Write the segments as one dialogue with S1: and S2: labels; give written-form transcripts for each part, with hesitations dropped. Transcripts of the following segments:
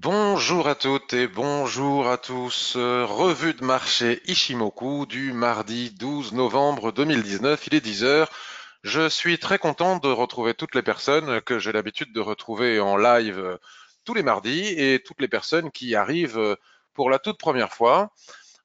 S1: Bonjour à toutes et bonjour à tous. Revue de marché Ishimoku du mardi 12 novembre 2019, il est 10 heures. Je suis très content de retrouver toutes les personnes que j'ai l'habitude de retrouver en live tous les mardis et toutes les personnes qui arrivent pour la toute première fois.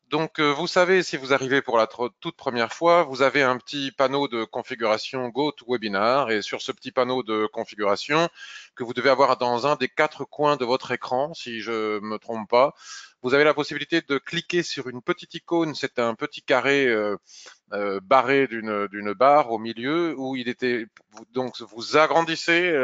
S1: Donc, vous savez, si vous arrivez pour la toute première fois, vous avez un petit panneau de configuration GoToWebinar et sur ce petit panneau de configuration que vous devez avoir dans un des quatre coins de votre écran, si je me trompe pas, vous avez la possibilité de cliquer sur une petite icône, c'est un petit carré barré d'une barre au milieu où il était donc vous agrandissez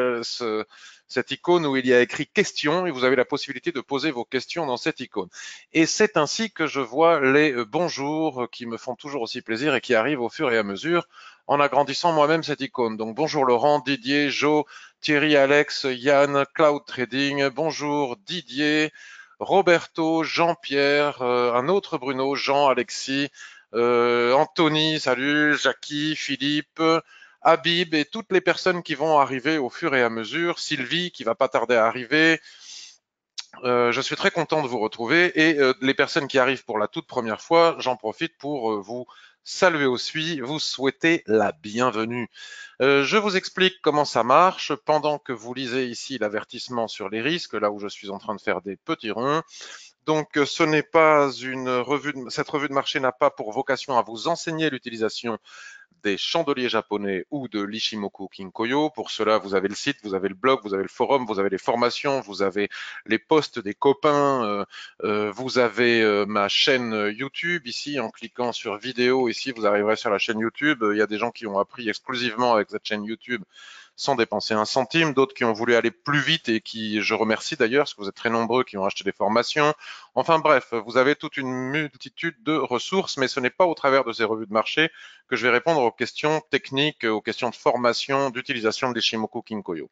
S1: cette icône où il y a écrit questions et vous avez la possibilité de poser vos questions dans cette icône. Et c'est ainsi que je vois les bonjours qui me font toujours aussi plaisir et qui arrivent au fur et à mesure en agrandissant moi-même cette icône. Donc bonjour Laurent, Didier, Jo, Thierry, Alex, Yann, Cloud Trading, bonjour Didier, Roberto, Jean-Pierre, un autre Bruno, Jean, Alexis, Anthony, salut, Jackie, Philippe, Habib et toutes les personnes qui vont arriver au fur et à mesure, Sylvie qui va pas tarder à arriver. Je suis très content de vous retrouver et les personnes qui arrivent pour la toute première fois, j'en profite pour vous saluer aussi, vous souhaiter la bienvenue. Je vous explique comment ça marche pendant que vous lisez ici l'avertissement sur les risques, là où je suis en train de faire des petits ronds. Donc, ce n'est pas une revue cette revue de marché n'a pas pour vocation à vous enseigner l'utilisation des chandeliers japonais ou de l'Ishimoku Kinkoyo. Pour cela, vous avez le site, vous avez le blog, vous avez le forum, vous avez les formations, vous avez les posts des copains, vous avez ma chaîne YouTube ici en cliquant sur vidéo. Ici, vous arriverez sur la chaîne YouTube. Il y a des gens qui ont appris exclusivement avec cette chaîne YouTube sans dépenser un centime, d'autres qui ont voulu aller plus vite et qui, je remercie d'ailleurs, parce que vous êtes très nombreux qui ont acheté des formations. Enfin bref, vous avez toute une multitude de ressources, mais ce n'est pas au travers de ces revues de marché que je vais répondre aux questions techniques, aux questions de formation, d'utilisation de l'Ishimoku Kinkoyo.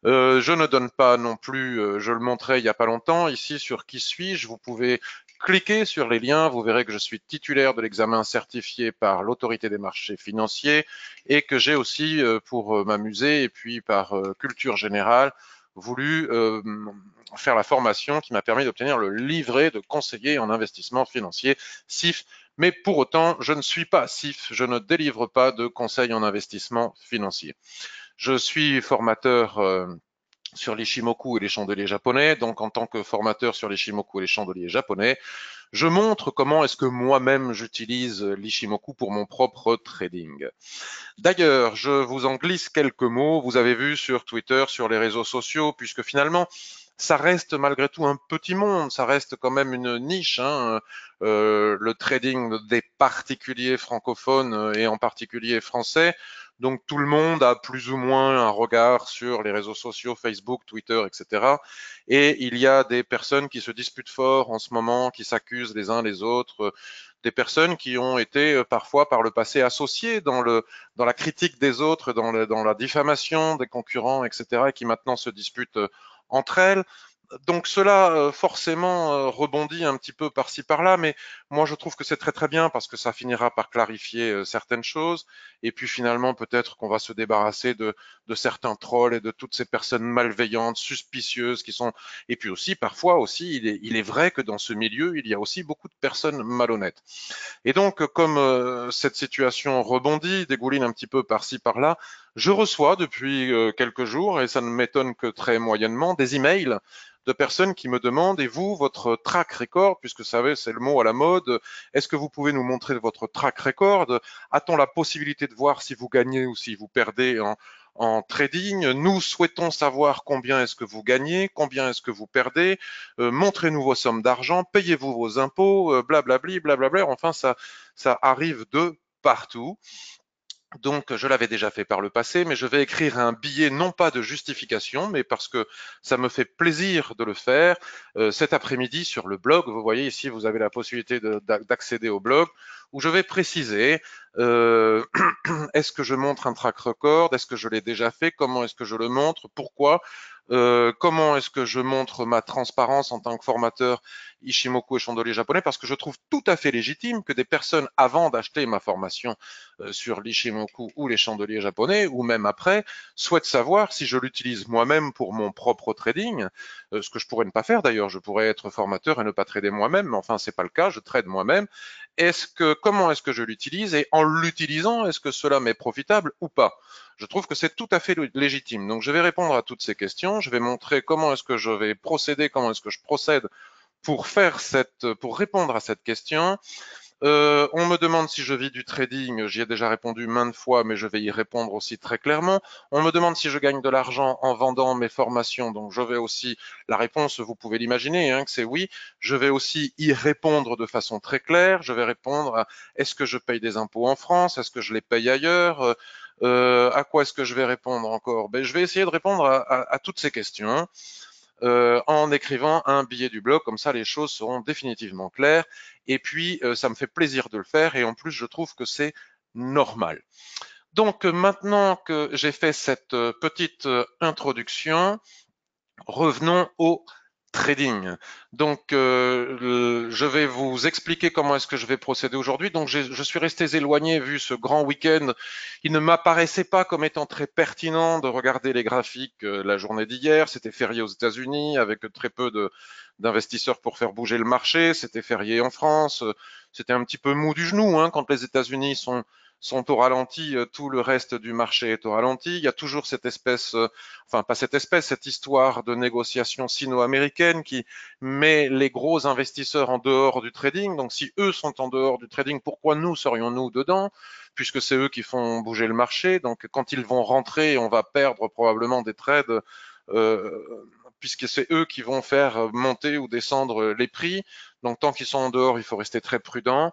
S1: Je ne donne pas non plus, je le montrais il n'y a pas longtemps, ici sur Qui suis-je, vous pouvez cliquer sur les liens, vous verrez que je suis titulaire de l'examen certifié par l'autorité des marchés financiers et que j'ai aussi, pour m'amuser et puis par culture générale, voulu faire la formation qui m'a permis d'obtenir le livret de conseiller en investissement financier, CIF. Mais pour autant, je ne suis pas CIF, je ne délivre pas de conseils en investissement financier. Je suis formateur sur les shimoku et les chandeliers japonais. Donc, en tant que formateur sur les shimoku et les chandeliers japonais, je montre comment est-ce que moi-même j'utilise l'Ishimoku pour mon propre trading. D'ailleurs, je vous en glisse quelques mots. Vous avez vu sur Twitter, sur les réseaux sociaux, puisque finalement, ça reste malgré tout un petit monde, ça reste quand même une niche, hein, le trading des particuliers francophones et en particulier français. Donc tout le monde a plus ou moins un regard sur les réseaux sociaux, Facebook, Twitter, etc. Et il y a des personnes qui se disputent fort en ce moment, qui s'accusent les uns les autres, des personnes qui ont été parfois par le passé associées dans la critique des autres, dans la diffamation des concurrents, etc., et qui maintenant se disputent entre elles. Donc cela forcément rebondit un petit peu par-ci par-là, mais moi je trouve que c'est très très bien parce que ça finira par clarifier certaines choses et puis finalement peut-être qu'on va se débarrasser de certains trolls et de toutes ces personnes malveillantes, suspicieuses qui sont. Et puis aussi parfois aussi il est vrai que dans ce milieu il y a aussi beaucoup de personnes malhonnêtes. Et donc, comme cette situation rebondit, dégouline un petit peu par-ci, par-là, je reçois depuis quelques jours, et ça ne m'étonne que très moyennement, des emails de personnes qui me demandent, et vous, votre track record, puisque vous savez, c'est le mot à la mode, est-ce que vous pouvez nous montrer votre track record? A-t-on la possibilité de voir si vous gagnez ou si vous perdez en trading? Nous souhaitons savoir combien est-ce que vous gagnez, combien est-ce que vous perdez, montrez-nous vos sommes d'argent, payez-vous vos impôts, blablabli, blablabla. Enfin, ça arrive de partout. Donc, je l'avais déjà fait par le passé, mais je vais écrire un billet non pas de justification, mais parce que ça me fait plaisir de le faire cet après-midi sur le blog. Vous voyez ici, vous avez la possibilité d'accéder au blog où je vais préciser euh, est-ce que je montre un track record, est-ce que je l'ai déjà fait, comment est-ce que je le montre, pourquoi. Comment est-ce que je montre ma transparence en tant que formateur Ishimoku et chandelier japonais, parce que je trouve tout à fait légitime que des personnes, avant d'acheter ma formation sur l'Ishimoku ou les chandeliers japonais, ou même après, souhaitent savoir si je l'utilise moi-même pour mon propre trading, ce que je pourrais ne pas faire d'ailleurs. Je pourrais être formateur et ne pas trader moi-même, mais enfin, c'est pas le cas, je trade moi-même. Comment est-ce que je l'utilise, et en l'utilisant, est-ce que cela m'est profitable ou pas? Je trouve que c'est tout à fait légitime. Donc, je vais répondre à toutes ces questions. Je vais montrer comment est-ce que je vais procéder, comment est-ce que je procède pour répondre à cette question. On me demande si je vis du trading, j'y ai déjà répondu maintes fois, mais je vais y répondre aussi très clairement. On me demande si je gagne de l'argent en vendant mes formations, donc je vais aussi, la réponse, vous pouvez l'imaginer, hein, que c'est oui. Je vais aussi y répondre de façon très claire. Je vais répondre à est-ce que je paye des impôts en France, est-ce que je les paye ailleurs, à quoi est-ce que je vais répondre encore? Ben, je vais essayer de répondre à toutes ces questions en écrivant un billet du blog, comme ça les choses seront définitivement claires. Et puis, ça me fait plaisir de le faire, et en plus, je trouve que c'est normal. Donc, maintenant que j'ai fait cette petite introduction, revenons au trading. Donc, je vais vous expliquer comment est-ce que je vais procéder aujourd'hui. Donc, je suis resté éloigné vu ce grand week-end. Il ne m'apparaissait pas comme étant très pertinent de regarder les graphiques la journée d'hier. C'était férié aux États-Unis avec très peu d'investisseurs pour faire bouger le marché. C'était férié en France. C'était un petit peu mou du genou hein, quand les États-Unis sont au ralenti, tout le reste du marché est au ralenti. Il y a toujours cette espèce, enfin pas cette espèce, cette histoire de négociation sino-américaine qui met les gros investisseurs en dehors du trading. Donc si eux sont en dehors du trading, pourquoi nous serions-nous dedans? Puisque c'est eux qui font bouger le marché. Donc quand ils vont rentrer, on va perdre probablement des trades. Puisque c'est eux qui vont faire monter ou descendre les prix. Donc tant qu'ils sont en dehors, il faut rester très prudent.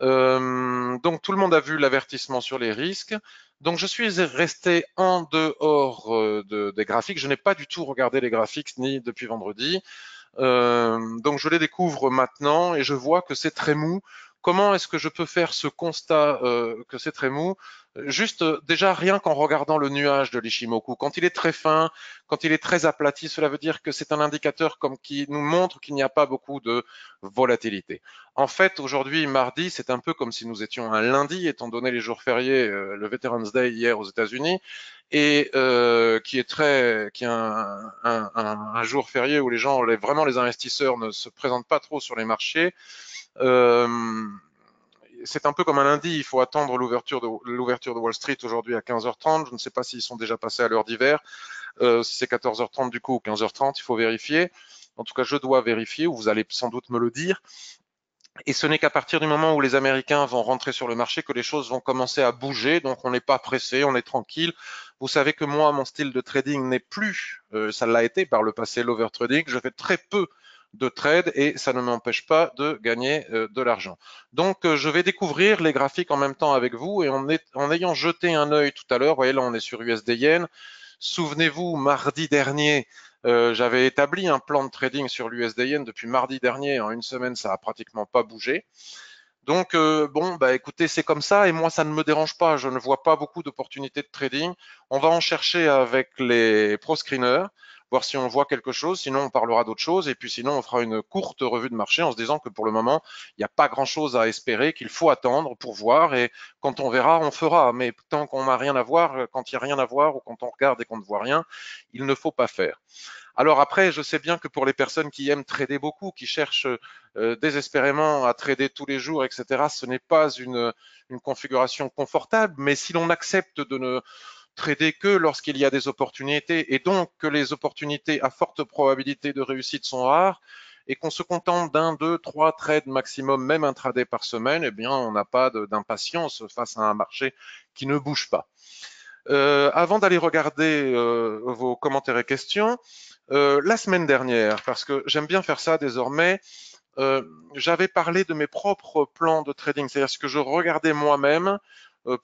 S1: Donc tout le monde a vu l'avertissement sur les risques. Donc je suis resté en dehors des graphiques. Je n'ai pas du tout regardé les graphiques ni depuis vendredi. Donc je les découvre maintenant et je vois que c'est très mou. Comment est-ce que je peux faire ce constat que c'est très mou? Juste déjà rien qu'en regardant le nuage de l'Ishimoku. Quand il est très fin, quand il est très aplati, cela veut dire que c'est un indicateur comme qui nous montre qu'il n'y a pas beaucoup de volatilité. En fait, aujourd'hui, mardi, c'est un peu comme si nous étions un lundi, étant donné les jours fériés, le Veterans Day hier aux États-Unis, et qui est un jour férié où les gens, vraiment les investisseurs ne se présentent pas trop sur les marchés. Euh, c'est un peu comme un lundi, il faut attendre l'ouverture de Wall Street aujourd'hui à 15h30. Je ne sais pas s'ils sont déjà passés à l'heure d'hiver, si c'est 14h30 du coup ou 15h30, il faut vérifier. En tout cas, je dois vérifier, ou vous allez sans doute me le dire. Et ce n'est qu'à partir du moment où les Américains vont rentrer sur le marché que les choses vont commencer à bouger. Donc on n'est pas pressé, on est tranquille. Vous savez que moi, mon style de trading n'est plus, ça l'a été par le passé, l'overtrading. Je fais très peu de trades et ça ne m'empêche pas de gagner de l'argent. Donc je vais découvrir les graphiques en même temps avec vous, et en ayant jeté un œil tout à l'heure, vous voyez là on est sur USD Yen. Souvenez-vous, mardi dernier, j'avais établi un plan de trading sur l'USD Yen depuis mardi dernier. En une semaine, ça a pratiquement pas bougé. Donc, bon, bah écoutez, c'est comme ça, et moi, ça ne me dérange pas. Je ne vois pas beaucoup d'opportunités de trading. On va en chercher avec les pro screeners, voir si on voit quelque chose. Sinon, on parlera d'autre chose. Et puis, sinon, on fera une courte revue de marché en se disant que pour le moment, il n'y a pas grand-chose à espérer, qu'il faut attendre pour voir. Et quand on verra, on fera. Mais tant qu'on n'a rien à voir, quand il n'y a rien à voir, ou quand on regarde et qu'on ne voit rien, il ne faut pas faire. Alors après, je sais bien que pour les personnes qui aiment trader beaucoup, qui cherchent désespérément à trader tous les jours, etc., ce n'est pas une configuration confortable, mais si l'on accepte de ne trader que lorsqu'il y a des opportunités, et donc que les opportunités à forte probabilité de réussite sont rares, et qu'on se contente d'un, deux, trois trades maximum, même intraday par semaine, eh bien, on n'a pas d'impatience face à un marché qui ne bouge pas. Avant d'aller regarder vos commentaires et questions, la semaine dernière, parce que j'aime bien faire ça désormais, j'avais parlé de mes propres plans de trading, c'est-à-dire ce que je regardais moi-même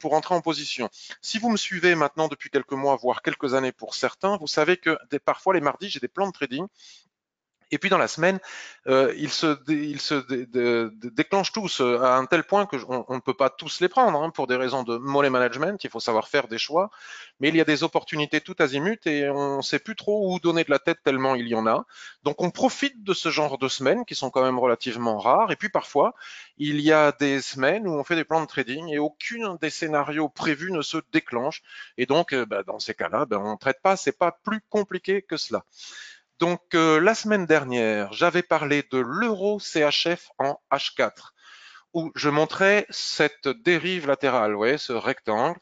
S1: pour entrer en position. Si vous me suivez maintenant depuis quelques mois, voire quelques années pour certains, vous savez que parfois les mardis, j'ai des plans de trading Et puis dans la semaine, ils se déclenchent tous à un tel point que on ne peut pas tous les prendre hein, pour des raisons de money management. Il faut savoir faire des choix, mais il y a des opportunités tout azimut et on ne sait plus trop où donner de la tête tellement il y en a. Donc on profite de ce genre de semaines qui sont quand même relativement rares. Et puis parfois, il y a des semaines où on fait des plans de trading et aucun des scénarios prévus ne se déclenche. Et donc, dans ces cas-là, on ne traite pas. C'est pas plus compliqué que cela. Donc, la semaine dernière, j'avais parlé de l'euro CHF en H4, où je montrais cette dérive latérale, vous voyez, ce rectangle,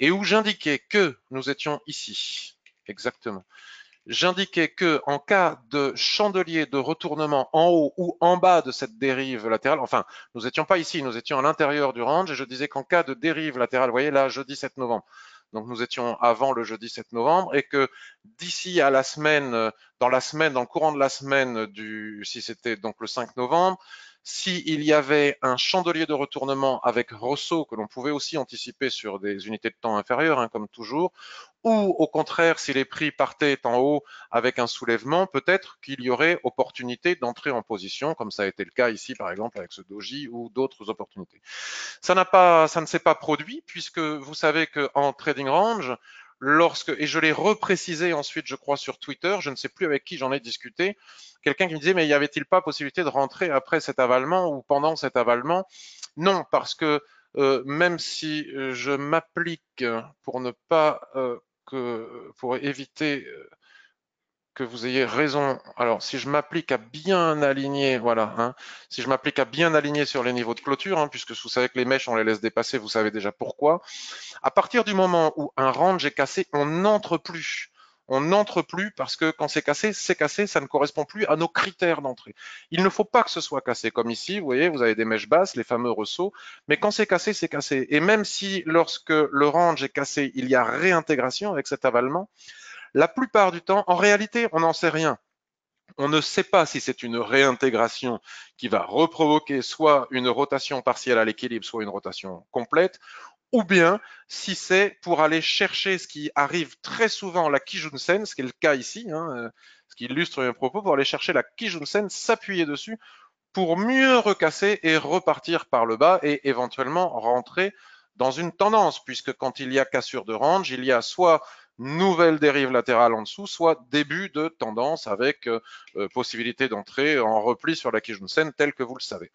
S1: et où j'indiquais que nous étions ici. Exactement. J'indiquais que en cas de chandelier de retournement en haut ou en bas de cette dérive latérale, enfin, nous n'étions pas ici, nous étions à l'intérieur du range, et je disais qu'en cas de dérive latérale, vous voyez là, jeudi 7 novembre, donc nous étions avant le jeudi 7 novembre, et que d'ici à la semaine, dans la semaine, dans le courant de la semaine du, si c'était donc le 5 novembre, s'il y avait un chandelier de retournement avec ressaut que l'on pouvait aussi anticiper sur des unités de temps inférieures, hein, comme toujours, ou au contraire, si les prix partaient en haut avec un soulèvement, peut-être qu'il y aurait opportunité d'entrer en position, comme ça a été le cas ici, par exemple, avec ce doji ou d'autres opportunités. Ça ne s'est pas produit, puisque vous savez qu'en trading range, et je l'ai reprécisé ensuite, je crois, sur Twitter, je ne sais plus avec qui j'en ai discuté, quelqu'un qui me disait, mais y avait-il pas possibilité de rentrer après cet avalement ou pendant cet avalement? Non, parce que même si je m'applique pour ne pas pour éviter que vous ayez raison. Alors, si je m'applique à bien aligner, voilà, hein, si je m'applique à bien aligner sur les niveaux de clôture, hein, puisque vous savez que les mèches, on les laisse dépasser, vous savez déjà pourquoi. À partir du moment où un range est cassé, on n'entre plus. On n'entre plus parce que quand c'est cassé, ça ne correspond plus à nos critères d'entrée. Il ne faut pas que ce soit cassé. Comme ici, vous voyez, vous avez des mèches basses, les fameux ressauts, mais quand c'est cassé, c'est cassé. Et même si lorsque le range est cassé, il y a réintégration avec cet avalement, la plupart du temps, en réalité, on n'en sait rien. On ne sait pas si c'est une réintégration qui va reprovoquer soit une rotation partielle à l'équilibre, soit une rotation complète, ou bien si c'est pour aller chercher ce qui arrive très souvent, la Kijun-sen, ce qui est le cas ici, hein, ce qui illustre mes propos, pour aller chercher la Kijun-sen, s'appuyer dessus pour mieux recasser et repartir par le bas et éventuellement rentrer dans une tendance, puisque quand il y a cassure de range, il y a soit nouvelle dérive latérale en dessous, soit début de tendance avec possibilité d'entrer en repli sur la Kijun-sen tel que vous le savez.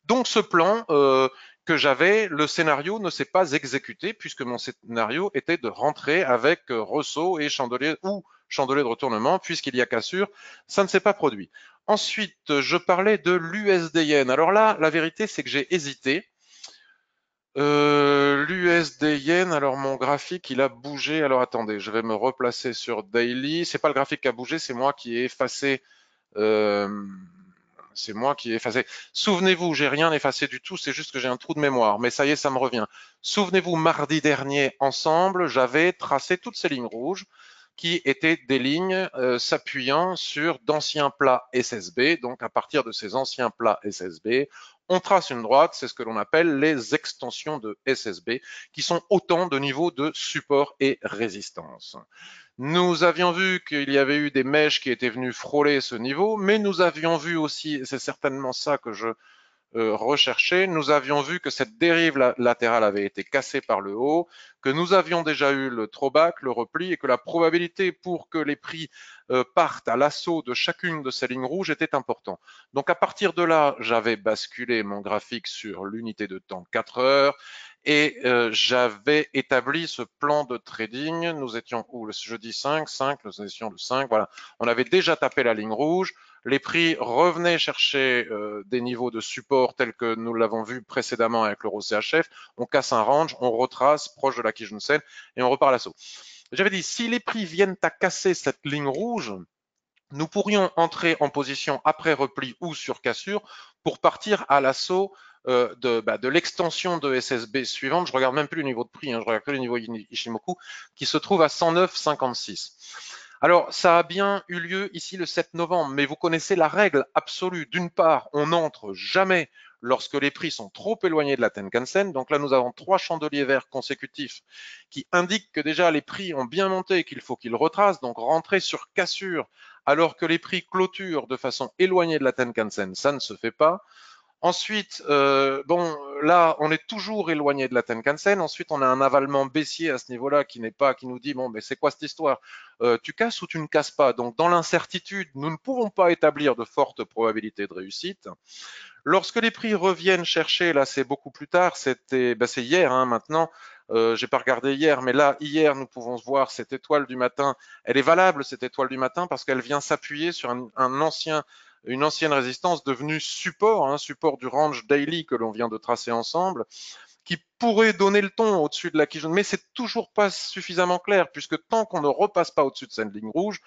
S1: Donc ce plan que j'avais, le scénario ne s'est pas exécuté puisque mon scénario était de rentrer avec ressaut et chandelier ou chandelier de retournement puisqu'il y a cassure, ça ne s'est pas produit. Ensuite, je parlais de l'USD-Yen. Alors là, la vérité, c'est que j'ai hésité. L'USD-Yen, alors mon graphique, il a bougé. Alors attendez, je vais me replacer sur Daily. C'est pas le graphique qui a bougé, c'est moi qui ai effacé euh, c'est moi qui ai effacé. Souvenez-vous, j'ai rien effacé du tout, c'est juste que j'ai un trou de mémoire, mais ça y est, ça me revient. Souvenez-vous, mardi dernier, ensemble, j'avais tracé toutes ces lignes rouges qui étaient des lignes s'appuyant sur d'anciens plats SSB. Donc, à partir de ces anciens plats SSB, on trace une droite, c'est ce que l'on appelle les extensions de SSB, qui sont autant de niveaux de support et résistance. Nous avions vu qu'il y avait eu des mèches qui étaient venues frôler ce niveau, mais nous avions vu aussi, et c'est certainement ça que je recherchais, nous avions vu que cette dérive latérale avait été cassée par le haut, que nous avions déjà eu le throwback, le repli, et que la probabilité pour que les prix partent à l'assaut de chacune de ces lignes rouges était importante. Donc à partir de là, j'avais basculé mon graphique sur l'unité de temps 4 heures, et j'avais établi ce plan de trading. Nous étions où le jeudi 5, nous étions le 5, voilà. On avait déjà tapé la ligne rouge. Les prix revenaient chercher des niveaux de support tels que nous l'avons vu précédemment avec l'euro CHF. On casse un range, on retrace proche de la Kijun-sen et on repart à l'assaut. J'avais dit, si les prix viennent à casser cette ligne rouge, nous pourrions entrer en position après repli ou sur cassure pour partir à l'assaut de l'extension de SSB suivante. Je regarde même plus le niveau de prix, hein, je regarde que le niveau Ishimoku qui se trouve à 109,56. Alors, ça a bien eu lieu ici le 7 novembre, mais vous connaissez la règle absolue. D'une part, on n'entre jamais lorsque les prix sont trop éloignés de la Tenkan-sen. Donc là, nous avons 3 chandeliers verts consécutifs qui indiquent que déjà les prix ont bien monté et qu'il faut qu'ils retracent. Donc rentrer sur cassure alors que les prix clôturent de façon éloignée de la Tenkan-sen, ça ne se fait pas. Ensuite, bon, là, on est toujours éloigné de la Tenkan-sen. Ensuite, on a un avalement baissier à ce niveau-là qui n'est pas, qui nous dit, bon, mais c'est quoi cette histoire? Tu casses ou tu ne casses pas? Donc, dans l'incertitude, nous ne pouvons pas établir de fortes probabilités de réussite. Lorsque les prix reviennent chercher, là, c'est beaucoup plus tard, c'était, ben, c'est hier, hein, maintenant. J'ai pas regardé hier, mais là, hier, nous pouvons voir cette étoile du matin. Elle est valable, cette étoile du matin, parce qu'elle vient s'appuyer sur une ancienne résistance devenue support, hein, support du range daily que l'on vient de tracer ensemble, qui pourrait donner le ton au-dessus de la Kijun, mais c'est toujours pas suffisamment clair, puisque tant qu'on ne repasse pas au-dessus de cette ligne rouge,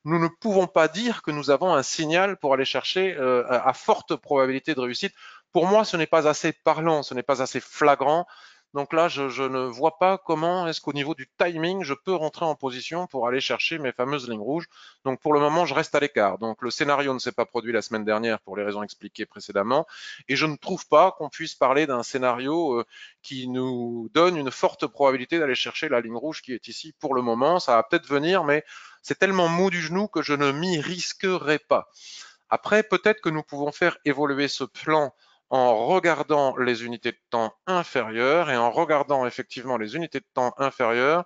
S1: nous ne pouvons pas dire que nous avons un signal pour aller chercher à forte probabilité de réussite. Pour moi, ce n'est pas assez parlant, ce n'est pas assez flagrant. Donc là, je ne vois pas comment est-ce qu'au niveau du timing, je peux rentrer en position pour aller chercher mes fameuses lignes rouges. Donc pour le moment, je reste à l'écart. Donc le scénario ne s'est pas produit la semaine dernière pour les raisons expliquées précédemment. Et je ne trouve pas qu'on puisse parler d'un scénario qui nous donne une forte probabilité d'aller chercher la ligne rouge qui est ici pour le moment. Ça va peut-être venir, mais c'est tellement mou du genou que je ne m'y risquerai pas. Après, peut-être que nous pouvons faire évoluer ce plan en regardant les unités de temps inférieures et en regardant effectivement les unités de temps inférieures.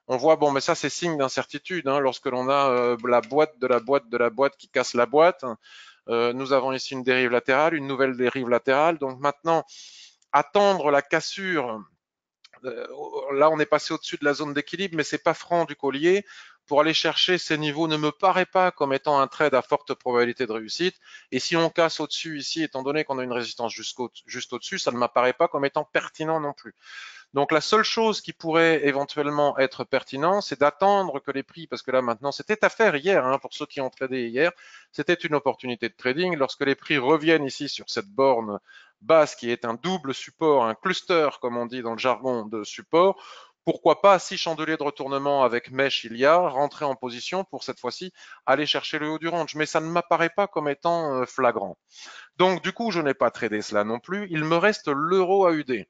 S1: On voit, bon, mais ça c'est signe d'incertitude, hein, lorsque l'on a la boîte de la boîte de la boîte qui casse la boîte. Nous avons ici une dérive latérale, une nouvelle dérive latérale. Donc maintenant, attendre la cassure là, on est passé au-dessus de la zone d'équilibre, mais c'est pas franc du collier. Pour aller chercher ces niveaux ne me paraît pas comme étant un trade à forte probabilité de réussite. Et si on casse au-dessus ici, étant donné qu'on a une résistance juste au-dessus, ça ne m'apparaît pas comme étant pertinent non plus. Donc la seule chose qui pourrait éventuellement être pertinent, c'est d'attendre que les prix, parce que là maintenant c'était à faire hier, hein, pour ceux qui ont tradé hier, c'était une opportunité de trading. Lorsque les prix reviennent ici sur cette borne basse qui est un double support, un cluster comme on dit dans le jargon de support, pourquoi pas, si chandelier de retournement avec mèche il y a, rentrer en position pour cette fois-ci aller chercher le haut du range. Mais ça ne m'apparaît pas comme étant flagrant. Donc du coup, je n'ai pas tradé cela non plus. Il me reste l'euro AUD.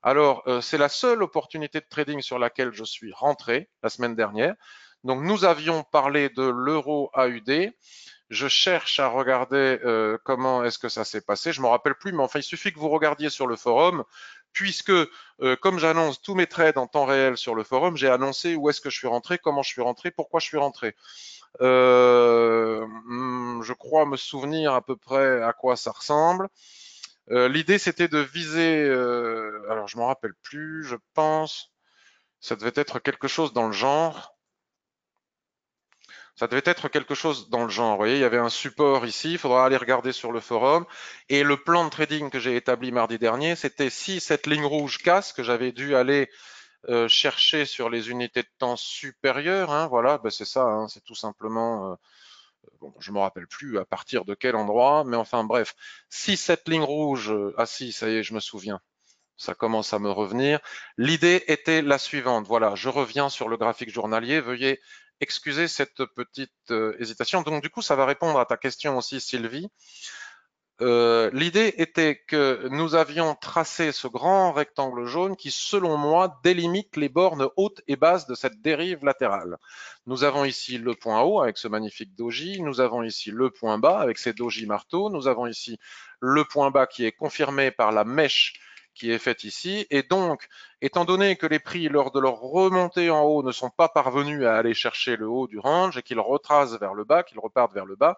S1: Alors, c'est la seule opportunité de trading sur laquelle je suis rentré la semaine dernière. Donc, nous avions parlé de l'euro AUD. Je cherche à regarder comment est-ce que ça s'est passé. Je ne me rappelle plus, mais enfin, il suffit que vous regardiez sur le forum, puisque comme j'annonce tous mes trades en temps réel sur le forum, j'ai annoncé où est-ce que je suis rentré, comment je suis rentré, pourquoi je suis rentré. Je crois me souvenir à peu près à quoi ça ressemble. L'idée, c'était de viser, alors je m'en rappelle plus, je pense, ça devait être quelque chose dans le genre. Ça devait être quelque chose dans le genre. Vous voyez, il y avait un support ici, il faudra aller regarder sur le forum. Et le plan de trading que j'ai établi mardi dernier, c'était si cette ligne rouge casse, que j'avais dû aller chercher sur les unités de temps supérieures, hein, voilà, ben c'est ça, hein, c'est tout simplement, bon, je me rappelle plus à partir de quel endroit, mais enfin bref, si cette ligne rouge, ah si, ça y est, je me souviens. Ça commence à me revenir. L'idée était la suivante. Voilà, je reviens sur le graphique journalier. Veuillez excuser cette petite hésitation. Donc du coup, ça va répondre à ta question aussi, Sylvie. L'idée était que nous avions tracé ce grand rectangle jaune qui, selon moi, délimite les bornes hautes et basses de cette dérive latérale. Nous avons ici le point haut avec ce magnifique doji, nous avons ici le point bas avec ces doji marteaux, nous avons ici le point bas qui est confirmé par la mèche qui est faite ici. Et donc, étant donné que les prix, lors de leur remontée en haut, ne sont pas parvenus à aller chercher le haut du range et qu'ils retracent vers le bas, qu'ils repartent vers le bas,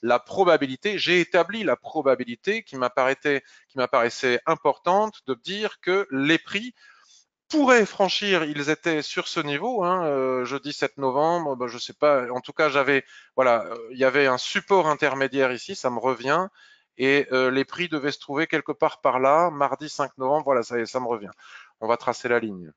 S1: la probabilité, j'ai établi la probabilité qui m'apparaissait importante de dire que les prix pourraient franchir, ils étaient sur ce niveau, hein, jeudi 7 novembre, ben, je sais pas, en tout cas voilà, il y avait un support intermédiaire ici, ça me revient, et les prix devaient se trouver quelque part par là, mardi 5 novembre, voilà, ça me revient. On va tracer la ligne.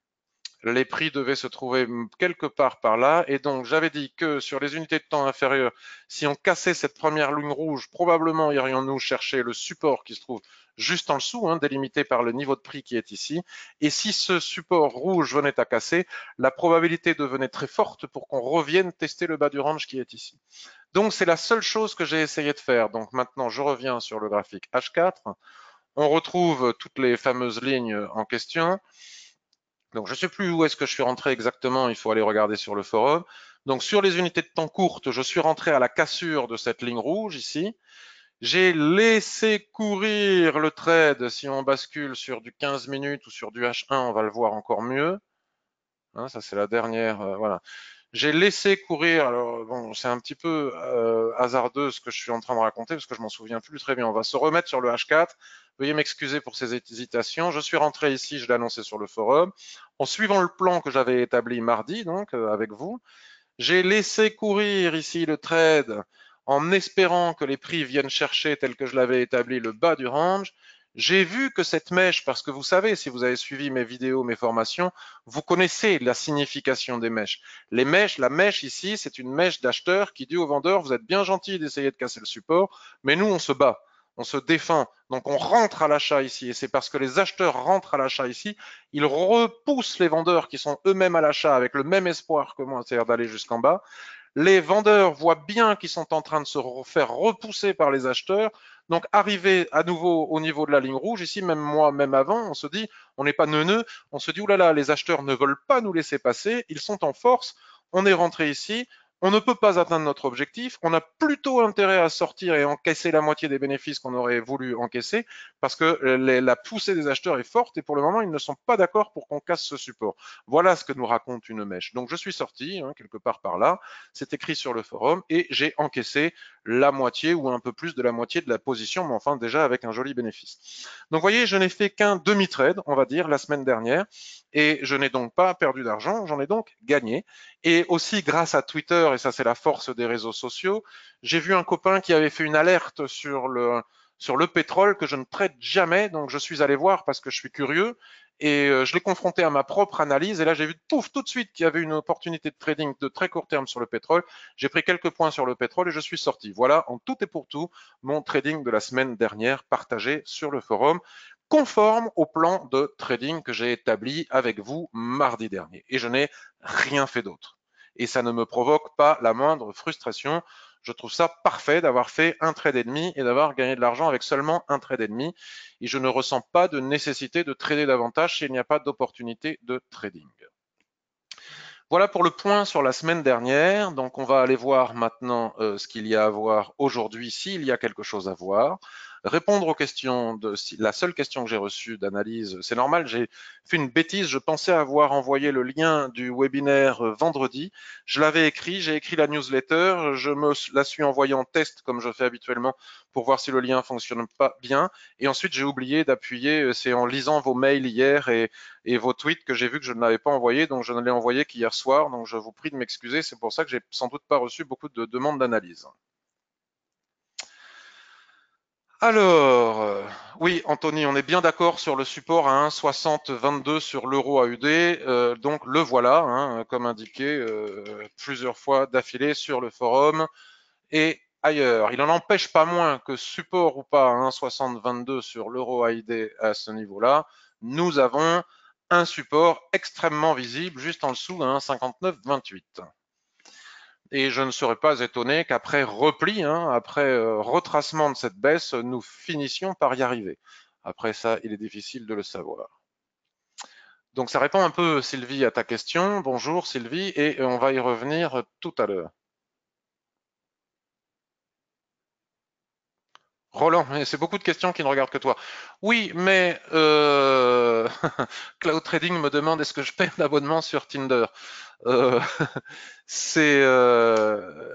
S1: Les prix devaient se trouver quelque part par là. Et donc, j'avais dit que sur les unités de temps inférieures, si on cassait cette première ligne rouge, probablement irions-nous chercher le support qui se trouve juste en dessous, hein, délimité par le niveau de prix qui est ici. Et si ce support rouge venait à casser, la probabilité devenait très forte pour qu'on revienne tester le bas du range qui est ici. Donc, c'est la seule chose que j'ai essayé de faire. Donc, maintenant, je reviens sur le graphique H4. on retrouve toutes les fameuses lignes en question. Donc, je ne sais plus où est-ce que je suis rentré exactement, il faut aller regarder sur le forum. Donc, sur les unités de temps courtes, je suis rentré à la cassure de cette ligne rouge ici. J'ai laissé courir le trade. Si on bascule sur du 15 minutes ou sur du H1, on va le voir encore mieux. Hein, ça, c'est la dernière. Voilà. J'ai laissé courir. Alors, bon, c'est un petit peu hasardeux ce que je suis en train de raconter parce que je m'en souviens plus très bien. On va se remettre sur le H4. Veuillez m'excuser pour ces hésitations. Je suis rentré ici, je l'ai annoncé sur le forum. En suivant le plan que j'avais établi mardi, donc, avec vous, j'ai laissé courir ici le trade en espérant que les prix viennent chercher, tel que je l'avais établi, le bas du range. J'ai vu que cette mèche, parce que vous savez, si vous avez suivi mes vidéos, mes formations, vous connaissez la signification des mèches. Les mèches, la mèche ici, c'est une mèche d'acheteur qui dit au vendeur, vous êtes bien gentil d'essayer de casser le support, mais nous, on se bat, on se défend. Donc, on rentre à l'achat ici. Et c'est parce que les acheteurs rentrent à l'achat ici, ils repoussent les vendeurs qui sont eux-mêmes à l'achat avec le même espoir que moi, c'est-à-dire d'aller jusqu'en bas. Les vendeurs voient bien qu'ils sont en train de se faire repousser par les acheteurs. Donc, arriver à nouveau au niveau de la ligne rouge, ici, même moi, même avant, on se dit, on n'est pas neuneux, on se dit, oulala, les acheteurs ne veulent pas nous laisser passer, ils sont en force, on est rentré ici, on ne peut pas atteindre notre objectif, on a plutôt intérêt à sortir et encaisser la moitié des bénéfices qu'on aurait voulu encaisser parce que la poussée des acheteurs est forte et pour le moment, ils ne sont pas d'accord pour qu'on casse ce support. Voilà ce que nous raconte une mèche. Donc, je suis sorti, hein, quelque part par là, c'est écrit sur le forum et j'ai encaissé la moitié ou un peu plus de la moitié de la position, mais enfin déjà avec un joli bénéfice. Donc, vous voyez, je n'ai fait qu'un demi-trade, on va dire, la semaine dernière et je n'ai donc pas perdu d'argent, j'en ai donc gagné. Et aussi grâce à Twitter, et ça c'est la force des réseaux sociaux, j'ai vu un copain qui avait fait une alerte sur le pétrole que je ne traite jamais, donc je suis allé voir parce que je suis curieux et je l'ai confronté à ma propre analyse et là j'ai vu pouf tout de suite qu'il y avait une opportunité de trading de très court terme sur le pétrole. J'ai pris quelques points sur le pétrole et je suis sorti. Voilà en tout et pour tout mon trading de la semaine dernière partagé sur le forum conforme au plan de trading que j'ai établi avec vous mardi dernier. Et je n'ai rien fait d'autre. Et ça ne me provoque pas la moindre frustration. Je trouve ça parfait d'avoir fait un trade et demi et d'avoir gagné de l'argent avec seulement un trade et demi. Et je ne ressens pas de nécessité de trader davantage s'il n'y a pas d'opportunité de trading. Voilà pour le point sur la semaine dernière. Donc, on va aller voir maintenant ce qu'il y a à voir aujourd'hui, s'il y a quelque chose à voir. Répondre aux questions de la seule question que j'ai reçue d'analyse, c'est normal, j'ai fait une bêtise, je pensais avoir envoyé le lien du webinaire vendredi. Je l'avais écrit, j'ai écrit la newsletter, je me la suis envoyée en test comme je fais habituellement pour voir si le lien fonctionne pas bien. Et ensuite, j'ai oublié d'appuyer, c'est en lisant vos mails hier et vos tweets que j'ai vu que je ne l'avais pas envoyé, donc je ne l'ai envoyé qu'hier soir, donc je vous prie de m'excuser, c'est pour ça que j'ai sans doute pas reçu beaucoup de demandes d'analyse. Alors, oui, Anthony, on est bien d'accord sur le support à 1,6022 sur l'euro AUD, donc le voilà, hein, comme indiqué plusieurs fois d'affilée sur le forum et ailleurs. Il n'en empêche pas moins que support ou pas à 1,6022 sur l'euro AUD à ce niveau-là, nous avons un support extrêmement visible juste en dessous à 1,5928. Et je ne serais pas étonné qu'après repli, hein, après retracement de cette baisse, nous finissions par y arriver. Après ça, il est difficile de le savoir. Donc ça répond un peu, Sylvie, à ta question. Bonjour Sylvie, et on va y revenir tout à l'heure. Roland, c'est beaucoup de questions qui ne regardent que toi. Oui, mais Cloud Trading me demande est-ce que je paie un abonnement sur Tinder. Euh,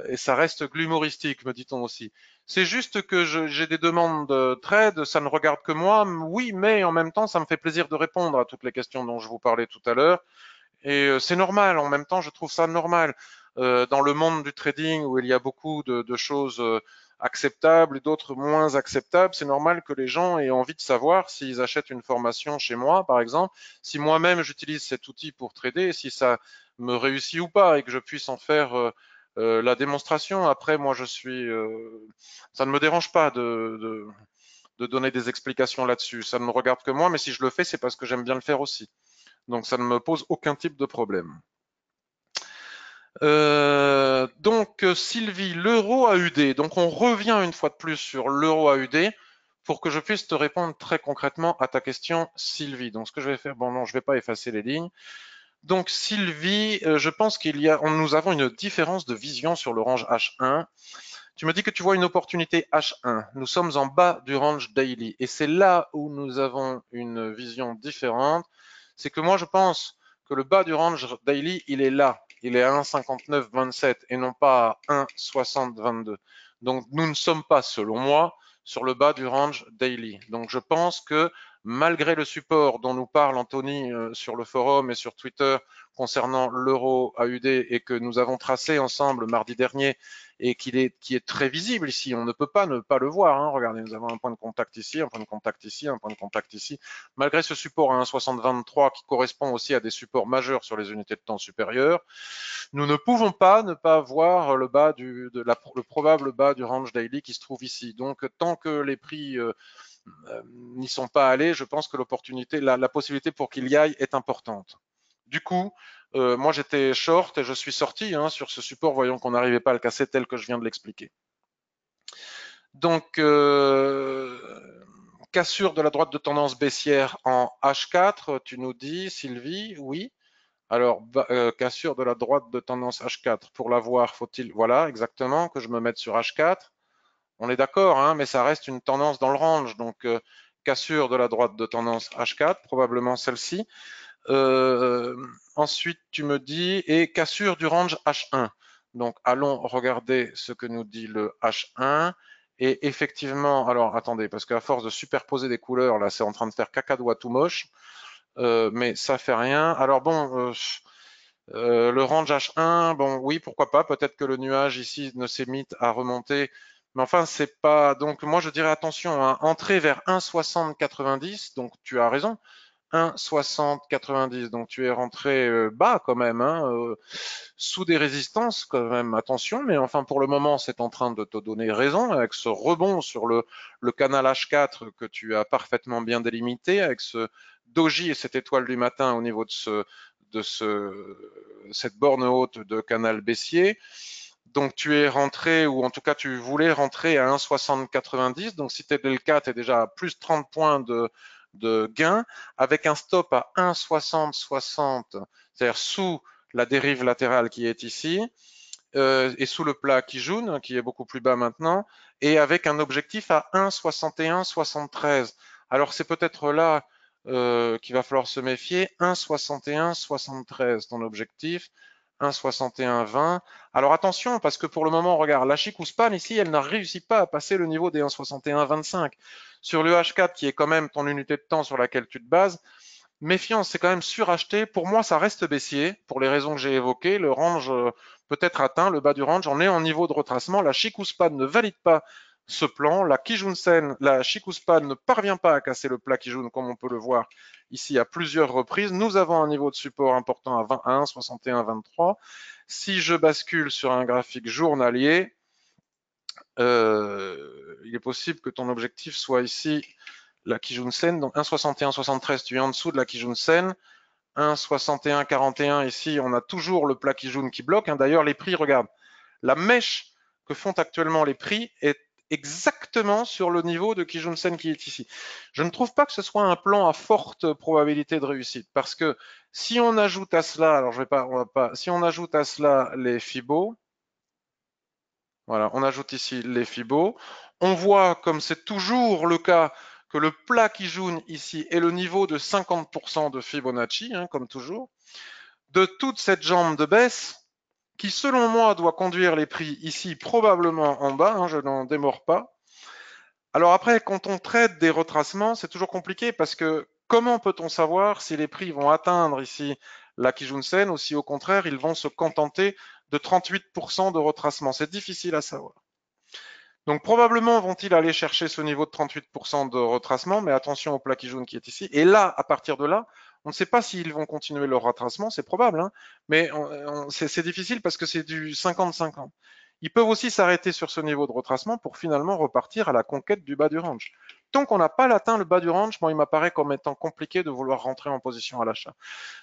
S1: et ça reste humoristique, me dit-on aussi. C'est juste que j'ai des demandes de trade, ça ne regarde que moi. Oui, mais en même temps, ça me fait plaisir de répondre à toutes les questions dont je vous parlais tout à l'heure. Et c'est normal. En même temps, je trouve ça normal. Dans le monde du trading où il y a beaucoup de choses acceptables et d'autres moins acceptables, c'est normal que les gens aient envie de savoir s'ils achètent une formation chez moi, par exemple, si moi-même j'utilise cet outil pour trader, si ça me réussit ou pas et que je puisse en faire la démonstration. Après, moi, ça ne me dérange pas de donner des explications là-dessus. Ça ne me regarde que moi, mais si je le fais, c'est parce que j'aime bien le faire aussi. Donc, ça ne me pose aucun type de problème. Donc, Sylvie, l'euro AUD. Donc, on revient une fois de plus sur l'euro AUD pour que je puisse te répondre très concrètement à ta question, Sylvie. Donc, ce que je vais faire, bon, non, je ne vais pas effacer les lignes. Donc, Sylvie, je pense nous avons une différence de vision sur le range H1. Tu me dis que tu vois une opportunité H1. Nous sommes en bas du range daily et c'est là où nous avons une vision différente. C'est que moi, je pense que le bas du range daily, il est là. Il est à 1,5927 et non pas à 1,6022. Donc, nous ne sommes pas, selon moi, sur le bas du range daily. Donc, je pense que malgré le support dont nous parle Anthony sur le forum et sur Twitter concernant l'euro AUD et que nous avons tracé ensemble mardi dernier et qui est très visible ici. On ne peut pas ne pas le voir. Hein. Regardez, nous avons un point de contact ici, un point de contact ici, un point de contact ici. Malgré ce support à 1,6023 qui correspond aussi à des supports majeurs sur les unités de temps supérieures, nous ne pouvons pas ne pas voir le bas le probable bas du range daily qui se trouve ici. Donc, tant que les prix n'y sont pas allés, je pense que l'opportunité, la possibilité pour qu'il y aille est importante. Du coup, moi j'étais short et je suis sorti sur ce support, voyant qu'on n'arrivait pas à le casser tel que je viens de l'expliquer. Donc, cassure de la droite de tendance baissière en H4, tu nous dis, Sylvie, oui. Alors, cassure de la droite de tendance H4, pour la voir, faut-il, voilà, exactement, que je me mette sur H4. On est d'accord, hein, mais ça reste une tendance dans le range. Donc, cassure de la droite de tendance H4, probablement celle-ci. Ensuite, tu me dis, et cassure du range H1. Donc, allons regarder ce que nous dit le H1. Et effectivement, alors attendez, parce qu'à force de superposer des couleurs, là, c'est en train de faire cacadois tout moche. Mais ça fait rien. Alors bon, le range H1, bon, oui, pourquoi pas. Peut-être que le nuage ici ne s'est mis à remonter. Mais enfin, c'est pas. Donc, moi, je dirais attention, hein, entrer vers 1,6090. Donc, tu as raison. 1,6090. Donc, tu es rentré bas quand même, hein, sous des résistances quand même. Attention. Mais enfin, pour le moment, c'est en train de te donner raison avec ce rebond sur le canal H4 que tu as parfaitement bien délimité, avec ce doji et cette étoile du matin au niveau de cette borne haute de canal baissier. Donc tu es rentré, ou en tout cas tu voulais rentrer à 1,6090. Donc si tu es le cas, tu es déjà à plus 30 points de gain, avec un stop à 1,6060, c'est-à-dire sous la dérive latérale qui est ici, et sous le plat Kijun, qui est beaucoup plus bas maintenant, et avec un objectif à 1,6173. Alors c'est peut-être là qu'il va falloir se méfier. 1,6173 ton objectif, 1,6120. Alors attention, parce que pour le moment, regarde, la Chikuspan ici, elle n'a réussi pas à passer le niveau des 1,6125. Sur le H4, qui est quand même ton unité de temps sur laquelle tu te bases, méfiance, c'est quand même suracheté. Pour moi, ça reste baissier, pour les raisons que j'ai évoquées. Le range peut être atteint, le bas du range. On est en niveau de retracement. La Chikuspan ne valide pas ce plan. La Kijun-sen, la Chikuspan ne parvient pas à casser le plat Kijun, comme on peut le voir ici à plusieurs reprises. Nous avons un niveau de support important à 21, 61, 23. Si je bascule sur un graphique journalier, il est possible que ton objectif soit ici la Kijun-sen. Donc 1,61, 73, tu es en dessous de la Kijun-sen. 1,61, 41, ici, on a toujours le plat Kijun qui bloque. D'ailleurs, les prix, regarde, la mèche que font actuellement les prix est exactement sur le niveau de Kijun-sen qui est ici. Je ne trouve pas que ce soit un plan à forte probabilité de réussite, parce que si on ajoute à cela, alors je vais pas, on va pas, si on ajoute à cela les Fibos, voilà, on ajoute ici les Fibos. On voit, comme c'est toujours le cas, que le plat qui jaune ici est le niveau de 50% de Fibonacci, comme toujours. De toute cette jambe de baisse, qui selon moi doit conduire les prix ici probablement en bas, je n'en démords pas. Alors après, quand on traite des retracements, c'est toujours compliqué parce que comment peut-on savoir si les prix vont atteindre ici la Kijun-sen ou si au contraire ils vont se contenter de 38% de retracement? C'est difficile à savoir. Donc probablement vont-ils aller chercher ce niveau de 38% de retracement, mais attention au plat qui jaune qui est ici. Et là, à partir de là, on ne sait pas s'ils vont continuer leur retracement, c'est probable, mais c'est difficile parce que c'est du 50-50. Ils peuvent aussi s'arrêter sur ce niveau de retracement pour finalement repartir à la conquête du bas du range. tant qu'on n'a pas atteint le bas du range, moi, il m'apparaît comme étant compliqué de vouloir rentrer en position à l'achat.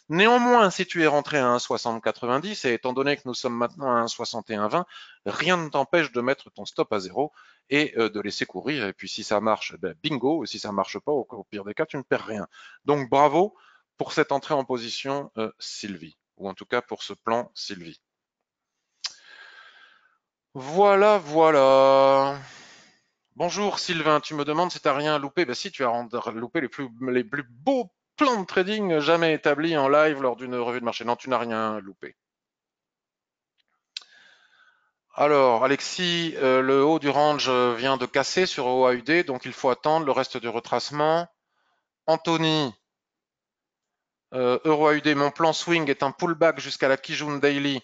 S1: Néanmoins, si tu es rentré à 1,6090, et étant donné que nous sommes maintenant à 1,6120, rien ne t'empêche de mettre ton stop à zéro et de laisser courir. Et puis si ça marche, ben, bingo. Et si ça marche pas, au pire des cas, tu ne perds rien. Donc bravo pour cette entrée en position, Sylvie, ou en tout cas pour ce plan Sylvie. Voilà, voilà. Bonjour Sylvain, tu me demandes si tu n'as rien loupé. Ben si, tu as loupé les plus beaux plans de trading jamais établis en live lors d'une revue de marché. Non, tu n'as rien loupé. Alors, Alexis, le haut du range vient de casser sur OAUD, donc il faut attendre le reste du retracement. Anthony, Euro AUD, mon plan swing est un pullback jusqu'à la Kijun Daily.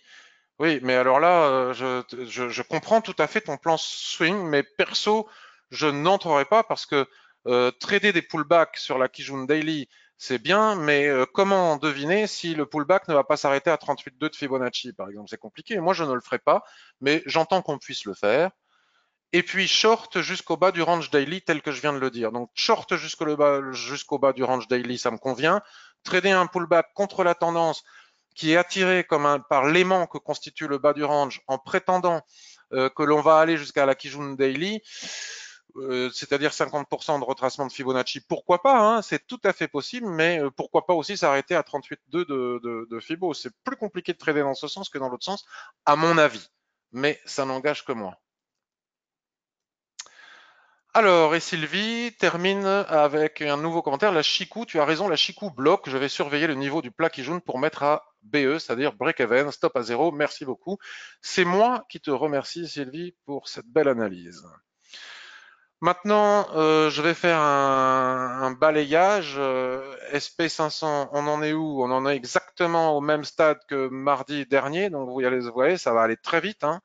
S1: Oui, mais alors là, je comprends tout à fait ton plan swing, mais perso, je n'entrerai pas parce que trader des pullbacks sur la Kijun Daily, c'est bien, mais comment deviner si le pullback ne va pas s'arrêter à 38,2 de Fibonacci, par exemple? C'est compliqué. Moi, je ne le ferai pas, mais j'entends qu'on puisse le faire. Et puis short jusqu'au bas du range daily tel que je viens de le dire. Donc short jusqu'au bas du range daily, ça me convient. Trader un pullback contre la tendance qui est attiré par l'aimant que constitue le bas du range en prétendant que l'on va aller jusqu'à la Kijun Daily, c'est-à-dire 50% de retracement de Fibonacci, pourquoi pas, hein, c'est tout à fait possible, mais pourquoi pas aussi s'arrêter à 38,2 de Fibo. C'est plus compliqué de trader dans ce sens que dans l'autre sens, à mon avis, mais ça n'engage que moi. Alors, et Sylvie termine avec un nouveau commentaire. La Chikou, tu as raison, la Chikou bloque. Je vais surveiller le niveau du plat qui jaune pour mettre à BE, c'est-à-dire break-even, stop à zéro. Merci beaucoup. C'est moi qui te remercie, Sylvie, pour cette belle analyse. Maintenant, je vais faire un balayage. SP500, on en est où? On en est exactement au même stade que mardi dernier. Donc, vous voyez, ça va aller très vite, hein.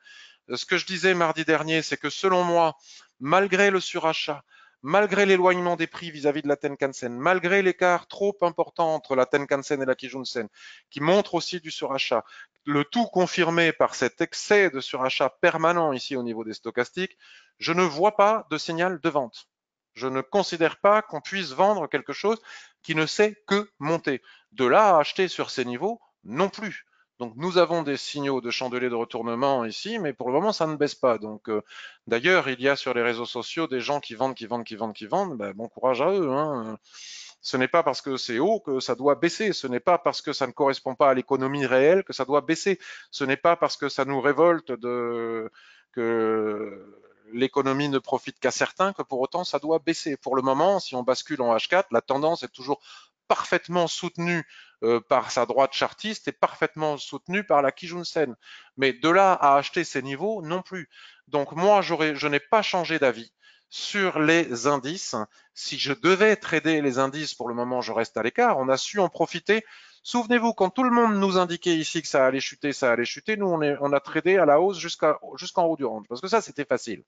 S1: Ce que je disais mardi dernier, c'est que selon moi, malgré le surachat, malgré l'éloignement des prix vis-à-vis de la Tenkan-sen, malgré l'écart trop important entre la Tenkan-sen et la Kijun-sen, qui montre aussi du surachat, le tout confirmé par cet excès de surachat permanent ici au niveau des stochastiques, je ne vois pas de signal de vente. Je ne considère pas qu'on puisse vendre quelque chose qui ne sait que monter. De là à acheter sur ces niveaux, non plus. Donc nous avons des signaux de chandelier de retournement ici, mais pour le moment ça ne baisse pas. Donc d'ailleurs il y a sur les réseaux sociaux des gens qui vendent, qui vendent, qui vendent, qui vendent. Ben, bon courage à eux, hein. Ce n'est pas parce que c'est haut que ça doit baisser. Ce n'est pas parce que ça ne correspond pas à l'économie réelle que ça doit baisser. Ce n'est pas parce que ça nous révolte que l'économie ne profite qu'à certains que pour autant ça doit baisser. Pour le moment, si on bascule en H4, la tendance est toujours parfaitement soutenue par sa droite chartiste et parfaitement soutenue par la Kijun-sen. Mais de là à acheter ces niveaux, non plus. Donc moi, je n'ai pas changé d'avis sur les indices. Si je devais trader les indices, pour le moment, je reste à l'écart. On a su en profiter. Souvenez-vous, quand tout le monde nous indiquait ici que ça allait chuter, nous, on a tradé à la hausse jusqu'en haut du range. Parce que ça, c'était facile.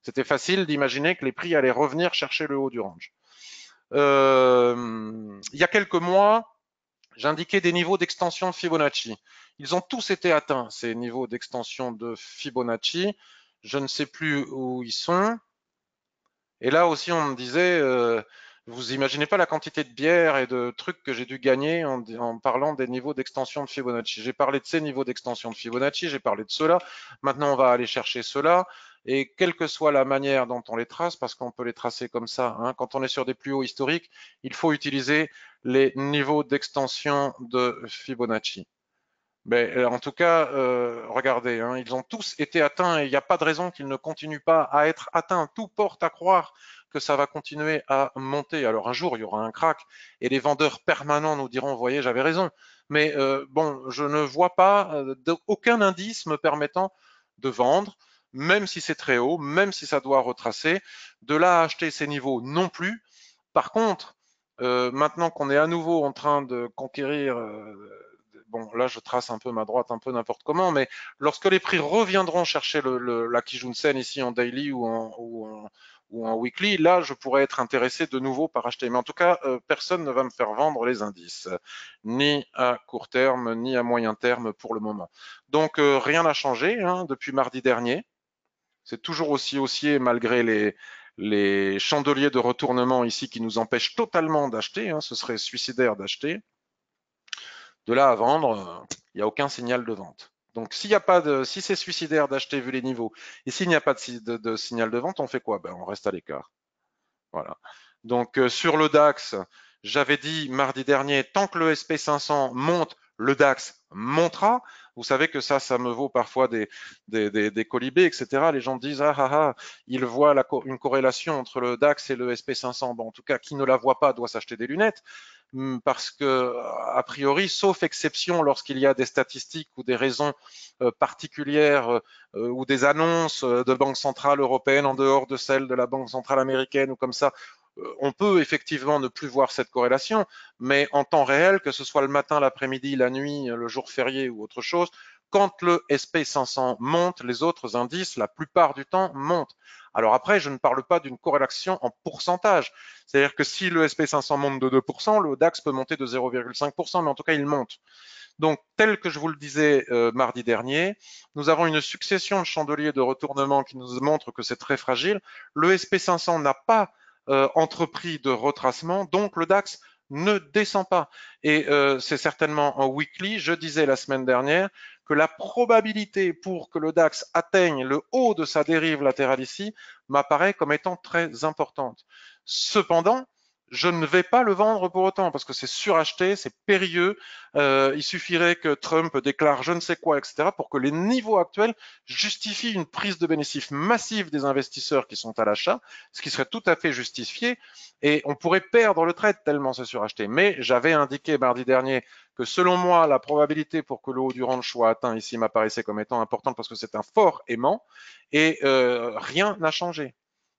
S1: C'était facile d'imaginer que les prix allaient revenir chercher le haut du range. Il y a quelques mois, j'indiquais des niveaux d'extension de Fibonacci. Ils ont tous été atteints, ces niveaux d'extension de Fibonacci. Je ne sais plus où ils sont. Et là aussi, on me disait, vous imaginez pas la quantité de bière et de trucs que j'ai dû gagner en parlant des niveaux d'extension de Fibonacci. J'ai parlé de ces niveaux d'extension de Fibonacci, j'ai parlé de cela. Maintenant, on va aller chercher cela. Et quelle que soit la manière dont on les trace, parce qu'on peut les tracer comme ça, hein, quand on est sur des plus hauts historiques, il faut utiliser les niveaux d'extension de Fibonacci. Mais en tout cas, regardez, hein, ils ont tous été atteints et il n'y a pas de raison qu'ils ne continuent pas à être atteints. Tout porte à croire que ça va continuer à monter. Alors un jour, il y aura un crack et les vendeurs permanents nous diront, voyez, j'avais raison. Mais bon, je ne vois pas aucun indice me permettant de vendre, même si c'est très haut, même si ça doit retracer. De là à acheter ces niveaux, non plus. Par contre, maintenant qu'on est à nouveau en train de conquérir bon, là, je trace un peu ma droite, un peu n'importe comment, mais lorsque les prix reviendront chercher la Kijun-sen ici en daily ou en weekly, là, je pourrais être intéressé de nouveau par acheter. Mais en tout cas, personne ne va me faire vendre les indices, ni à court terme, ni à moyen terme pour le moment. Donc, rien n'a changé hein, depuis mardi dernier. C'est toujours aussi haussier malgré les chandeliers de retournement ici qui nous empêchent totalement d'acheter, hein, ce serait suicidaire d'acheter. De là à vendre, il n'y a aucun signal de vente. Donc s'il y a pas de, si c'est suicidaire d'acheter vu les niveaux, et s'il n'y a pas de signal de vente, on fait quoi? Ben, on reste à l'écart. Voilà. Donc sur le DAX, j'avais dit mardi dernier, tant que le SP500 monte, le DAX montera. Vous savez que ça me vaut parfois des colibés, etc. Les gens disent, ils voient une corrélation entre le DAX et le SP500. Bon, en tout cas, qui ne la voit pas doit s'acheter des lunettes. Parce que, a priori, sauf exception, lorsqu'il y a des statistiques ou des raisons particulières ou des annonces de banque centrale européenne en dehors de celles de la banque centrale américaine ou comme ça, on peut effectivement ne plus voir cette corrélation, mais en temps réel, que ce soit le matin, l'après-midi, la nuit, le jour férié ou autre chose, quand le SP500 monte, les autres indices, la plupart du temps, montent. Alors après, je ne parle pas d'une corrélation en pourcentage. C'est-à-dire que si le SP500 monte de 2%, le DAX peut monter de 0,5%, mais en tout cas, il monte. Donc, tel que je vous le disais mardi dernier, nous avons une succession de chandeliers de retournement qui nous montrent que c'est très fragile. Le SP500 n'a pas entrepris de retracement, donc le DAX ne descend pas. Et c'est certainement en weekly, je disais la semaine dernière, que la probabilité pour que le DAX atteigne le haut de sa dérive latérale ici m'apparaît comme étant très importante. Cependant, je ne vais pas le vendre pour autant parce que c'est suracheté, c'est périlleux. Il suffirait que Trump déclare je ne sais quoi, etc., pour que les niveaux actuels justifient une prise de bénéfices massive des investisseurs qui sont à l'achat, ce qui serait tout à fait justifié. Et on pourrait perdre le trade tellement c'est suracheté. Mais j'avais indiqué mardi dernier que selon moi, la probabilité pour que le haut du range soit atteint ici m'apparaissait comme étant importante parce que c'est un fort aimant et rien n'a changé.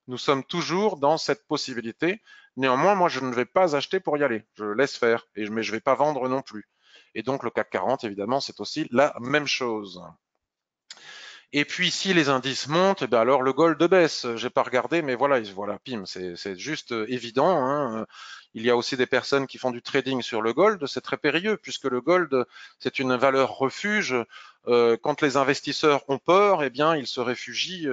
S1: Nous sommes toujours dans cette possibilité. Néanmoins, moi, je ne vais pas acheter pour y aller. Je laisse faire, mais je ne vais pas vendre non plus. Et donc, le CAC 40, évidemment, c'est aussi la même chose. Et puis, si les indices montent, eh bien alors le gold baisse. J'ai pas regardé, mais voilà, voilà, pim, c'est juste évident, hein. Il y a aussi des personnes qui font du trading sur le gold. C'est très périlleux puisque le gold, c'est une valeur refuge. Quand les investisseurs ont peur, eh bien, ils se réfugient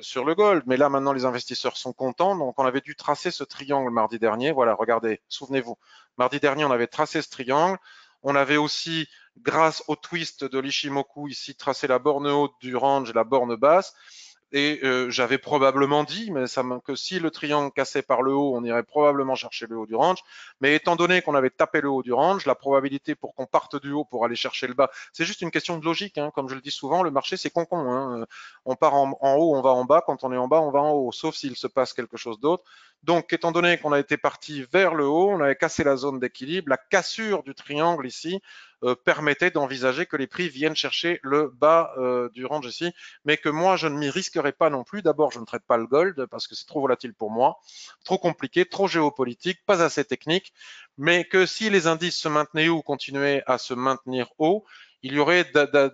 S1: sur le gold. Mais là, maintenant, les investisseurs sont contents. Donc, on avait dû tracer ce triangle mardi dernier. Voilà, regardez, souvenez-vous. Mardi dernier, on avait tracé ce triangle. On avait aussi, grâce au twist de l'Ishimoku, ici, tracé la borne haute du range et la borne basse. Et j'avais probablement dit mais que si le triangle cassait par le haut, on irait probablement chercher le haut du range. Mais étant donné qu'on avait tapé le haut du range, la probabilité pour qu'on parte du haut pour aller chercher le bas, c'est juste une question de logique. Hein. Comme je le dis souvent, le marché, c'est con-con. Hein. On part en haut, on va en bas. Quand on est en bas, on va en haut, sauf s'il se passe quelque chose d'autre. Donc, étant donné qu'on a été parti vers le haut, on avait cassé la zone d'équilibre, la cassure du triangle ici permettait d'envisager que les prix viennent chercher le bas du range ici, mais que moi, je ne m'y risquerai pas non plus. D'abord, je ne traite pas le gold parce que c'est trop volatile pour moi, trop compliqué, trop géopolitique, pas assez technique, mais que si les indices se maintenaient haut ou continuaient à se maintenir haut, il y aurait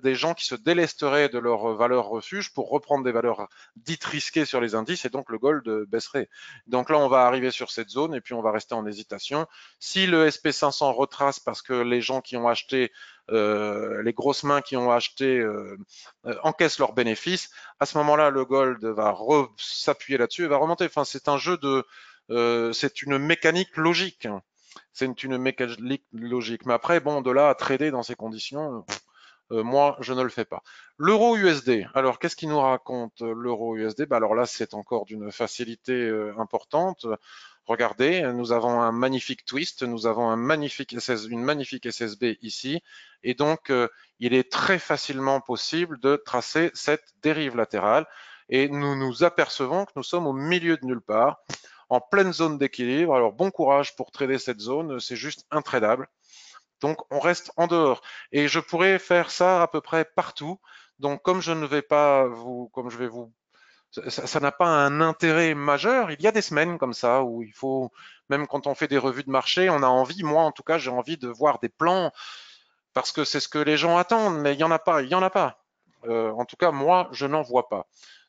S1: des gens qui se délesteraient de leurs valeurs refuge pour reprendre des valeurs dites risquées sur les indices et donc le gold baisserait. Donc là, on va arriver sur cette zone et puis on va rester en hésitation. Si le SP500 retrace parce que les gens qui ont acheté, les grosses mains qui ont acheté encaissent leurs bénéfices, à ce moment-là, le gold va s'appuyer là-dessus et va remonter. Enfin, c'est un jeu de, c'est une mécanique logique. C'est une mécanique logique. Mais après, bon, de là à trader dans ces conditions, moi, je ne le fais pas. L'euro USD. Alors, qu'est-ce qu'il nous raconte l'euro USD? Bah, alors là, c'est encore d'une facilité importante. Regardez, nous avons un magnifique twist, nous avons une magnifique SSB ici, et donc il est très facilement possible de tracer cette dérive latérale, et nous nous apercevons que nous sommes au milieu de nulle part, en pleine zone d'équilibre. Alors bon courage pour trader cette zone, c'est juste intradable. Donc on reste en dehors. Et je pourrais faire ça à peu près partout. Donc comme je ne vais pas vous, comme je vais vous, ça n'a pas un intérêt majeur. Il y a des semaines comme ça où il faut, même quand on fait des revues de marché, on a envie, moi en tout cas, j'ai envie de voir des plans parce que c'est ce que les gens attendent, mais il y en a pas, il y en a pas. En tout cas, moi, je n'en vois pas.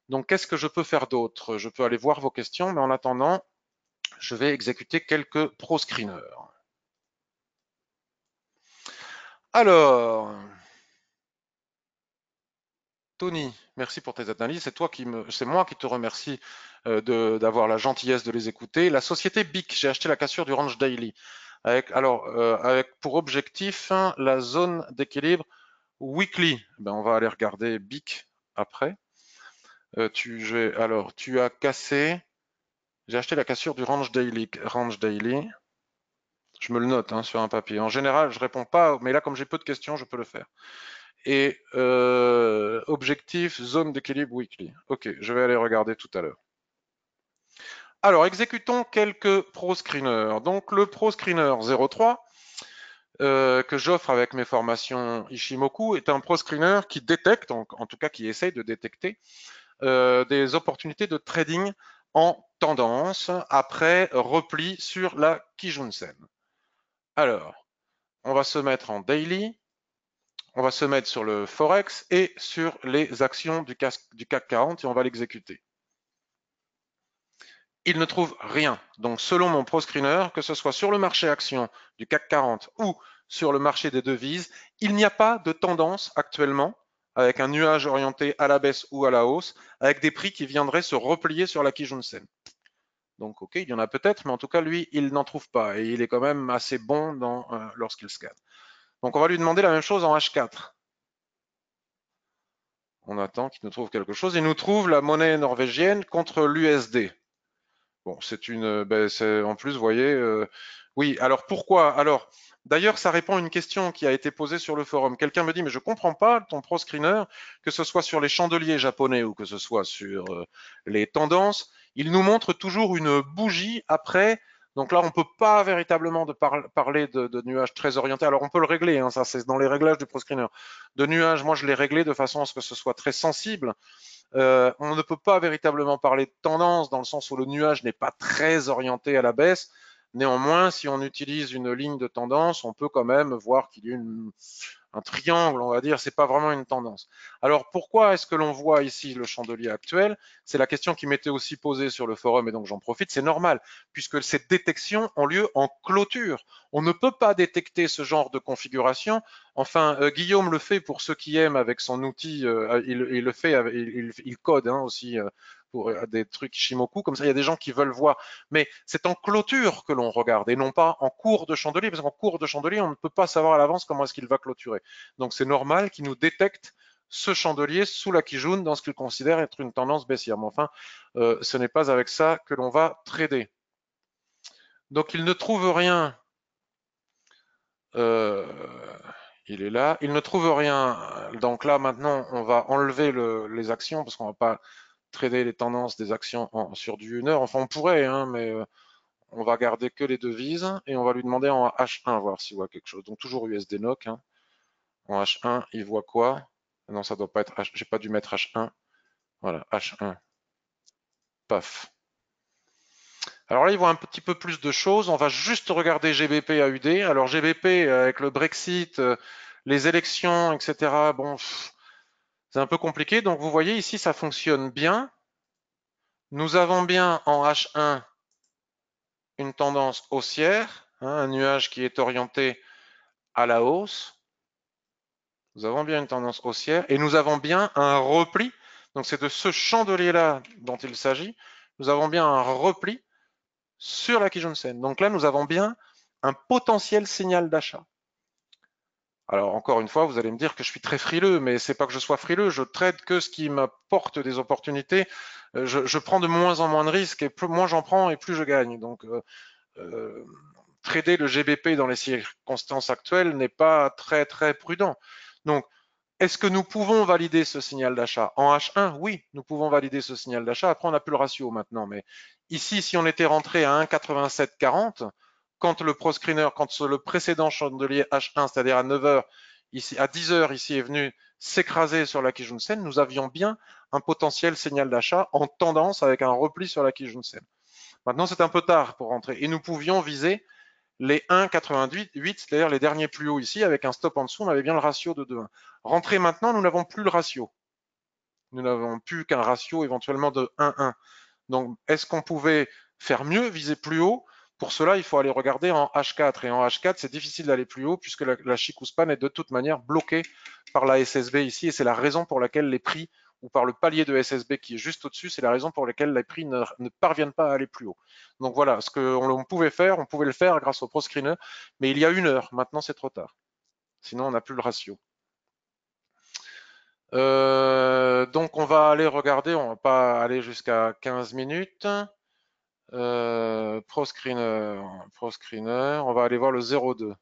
S1: Donc qu'est-ce que je peux faire d'autre? Je peux aller voir vos questions, mais en attendant, je vais exécuter quelques pro screeners. Alors, Tony, merci pour tes analyses. C'est moi qui te remercie d'avoir la gentillesse de les écouter. La société BIC, j'ai acheté la cassure du Range Daily avec pour objectif la zone d'équilibre weekly. Ben, on va aller regarder BIC après. Tu as cassé. J'ai acheté la cassure du Range Daily. Range Daily. Je me le note sur un papier. En général, je réponds pas, mais là, comme j'ai peu de questions, je peux le faire. Et objectif, zone d'équilibre weekly. Ok, je vais aller regarder tout à l'heure. Alors, exécutons quelques Pro Screeners. Donc, le Pro Screener 03, que j'offre avec mes formations Ishimoku, est un Pro Screener qui détecte, en tout cas qui essaye de détecter, des opportunités de trading en tendance après repli sur la Kijun-sen. Alors, on va se mettre en daily, on va se mettre sur le Forex et sur les actions du CAC 40 et on va l'exécuter. Il ne trouve rien. Donc, selon mon ProScreener, que ce soit sur le marché action du CAC 40 ou sur le marché des devises, il n'y a pas de tendance actuellement avec un nuage orienté à la baisse ou à la hausse, avec des prix qui viendraient se replier sur la Kijun-sen. Donc, ok, il y en a peut-être, mais en tout cas, lui, il n'en trouve pas et il est quand même assez bon lorsqu'il scanne. Donc, on va lui demander la même chose en H4. On attend qu'il nous trouve quelque chose. Il nous trouve la monnaie norvégienne contre l'USD. Bon, en plus, vous voyez, oui. Alors pourquoi? Alors, d'ailleurs, ça répond à une question qui a été posée sur le forum. Quelqu'un me dit, mais je comprends pas ton pro screener, que ce soit sur les chandeliers japonais ou que ce soit sur les tendances, il nous montre toujours une bougie après. Donc là, on peut pas véritablement parler de nuages très orientés. Alors on peut le régler, ça c'est dans les réglages du pro screener. De nuages, moi je l'ai réglé de façon à ce que ce soit très sensible. On ne peut pas véritablement parler de tendance dans le sens où le nuage n'est pas très orienté à la baisse. Néanmoins, si on utilise une ligne de tendance, on peut quand même voir qu'il y a un triangle, on va dire, c'est pas vraiment une tendance. Alors pourquoi est-ce que l'on voit ici le chandelier actuel? C'est la question qui m'était aussi posée sur le forum et donc j'en profite, c'est normal, puisque ces détections ont lieu en clôture. On ne peut pas détecter ce genre de configuration. Enfin, Guillaume le fait pour ceux qui aiment avec son outil, il le fait, il code aussi pour des trucs Shimoku, comme ça il y a des gens qui veulent voir. Mais c'est en clôture que l'on regarde et non pas en cours de chandelier, parce qu'en cours de chandelier, on ne peut pas savoir à l'avance comment est-ce qu'il va clôturer. Donc c'est normal qu'il nous détecte ce chandelier sous la Kijun dans ce qu'il considère être une tendance baissière. Mais enfin, ce n'est pas avec ça que l'on va trader. Donc il ne trouve rien. Il est là. Il ne trouve rien. Donc là, maintenant, on va enlever les actions parce qu'on ne va pas trader les tendances des actions sur du 1 heure. Enfin, on pourrait, mais on va garder que les devises et on va lui demander en H1 voir s'il voit quelque chose. Donc toujours USD NOK. En H1, il voit quoi? Non, ça doit pas être H. J'ai pas dû mettre H1. Voilà, H1. Paf. Alors là, il voit un petit peu plus de choses. On va juste regarder GBP AUD. Alors GBP, avec le Brexit, les élections, etc., bon, c'est un peu compliqué. Donc vous voyez ici, ça fonctionne bien. Nous avons bien en H1 une tendance haussière, un nuage qui est orienté à la hausse. Nous avons bien une tendance haussière et nous avons bien un repli. Donc c'est de ce chandelier-là dont il s'agit. Nous avons bien un repli sur la Kijun-sen. Donc là, nous avons bien un potentiel signal d'achat. Alors encore une fois, vous allez me dire que je suis très frileux, mais c'est pas que je sois frileux, je trade que ce qui m'apporte des opportunités. Je prends de moins en moins de risques et plus moins j'en prends et plus je gagne. Donc trader le GBP dans les circonstances actuelles n'est pas très très prudent. Donc est-ce que nous pouvons valider ce signal d'achat? En H1, oui, nous pouvons valider ce signal d'achat. Après, on n'a plus le ratio maintenant. Mais ici, si on était rentré à 1,8740, quand le ProScreener, quand le précédent chandelier H1, c'est-à-dire à 9 heures, ici, à 10 heures, ici est venu s'écraser sur la Kijun-sen, nous avions bien un potentiel signal d'achat en tendance avec un repli sur la Kijun-sen. Maintenant, c'est un peu tard pour rentrer. Et nous pouvions viser les 1,88, c'est-à-dire les derniers plus hauts ici, avec un stop en dessous, on avait bien le ratio de 2,1. Rentrer maintenant, nous n'avons plus le ratio. Nous n'avons plus qu'un ratio éventuellement de 1,1. Donc, est-ce qu'on pouvait faire mieux, viser plus haut? Pour cela, il faut aller regarder en H4. Et en H4, c'est difficile d'aller plus haut puisque la Chikou Span est de toute manière bloquée par la SSB ici, et c'est la raison pour laquelle les prix, ou par le palier de SSB qui est juste au-dessus, c'est la raison pour laquelle les prix ne parviennent pas à aller plus haut. Donc voilà, ce qu'on pouvait faire, on pouvait le faire grâce au ProScreener, mais il y a 1 heure, maintenant c'est trop tard. Sinon, on n'a plus le ratio. Donc on va aller regarder, on va pas aller jusqu'à 15 minutes. ProScreener, on va aller voir le 0,2.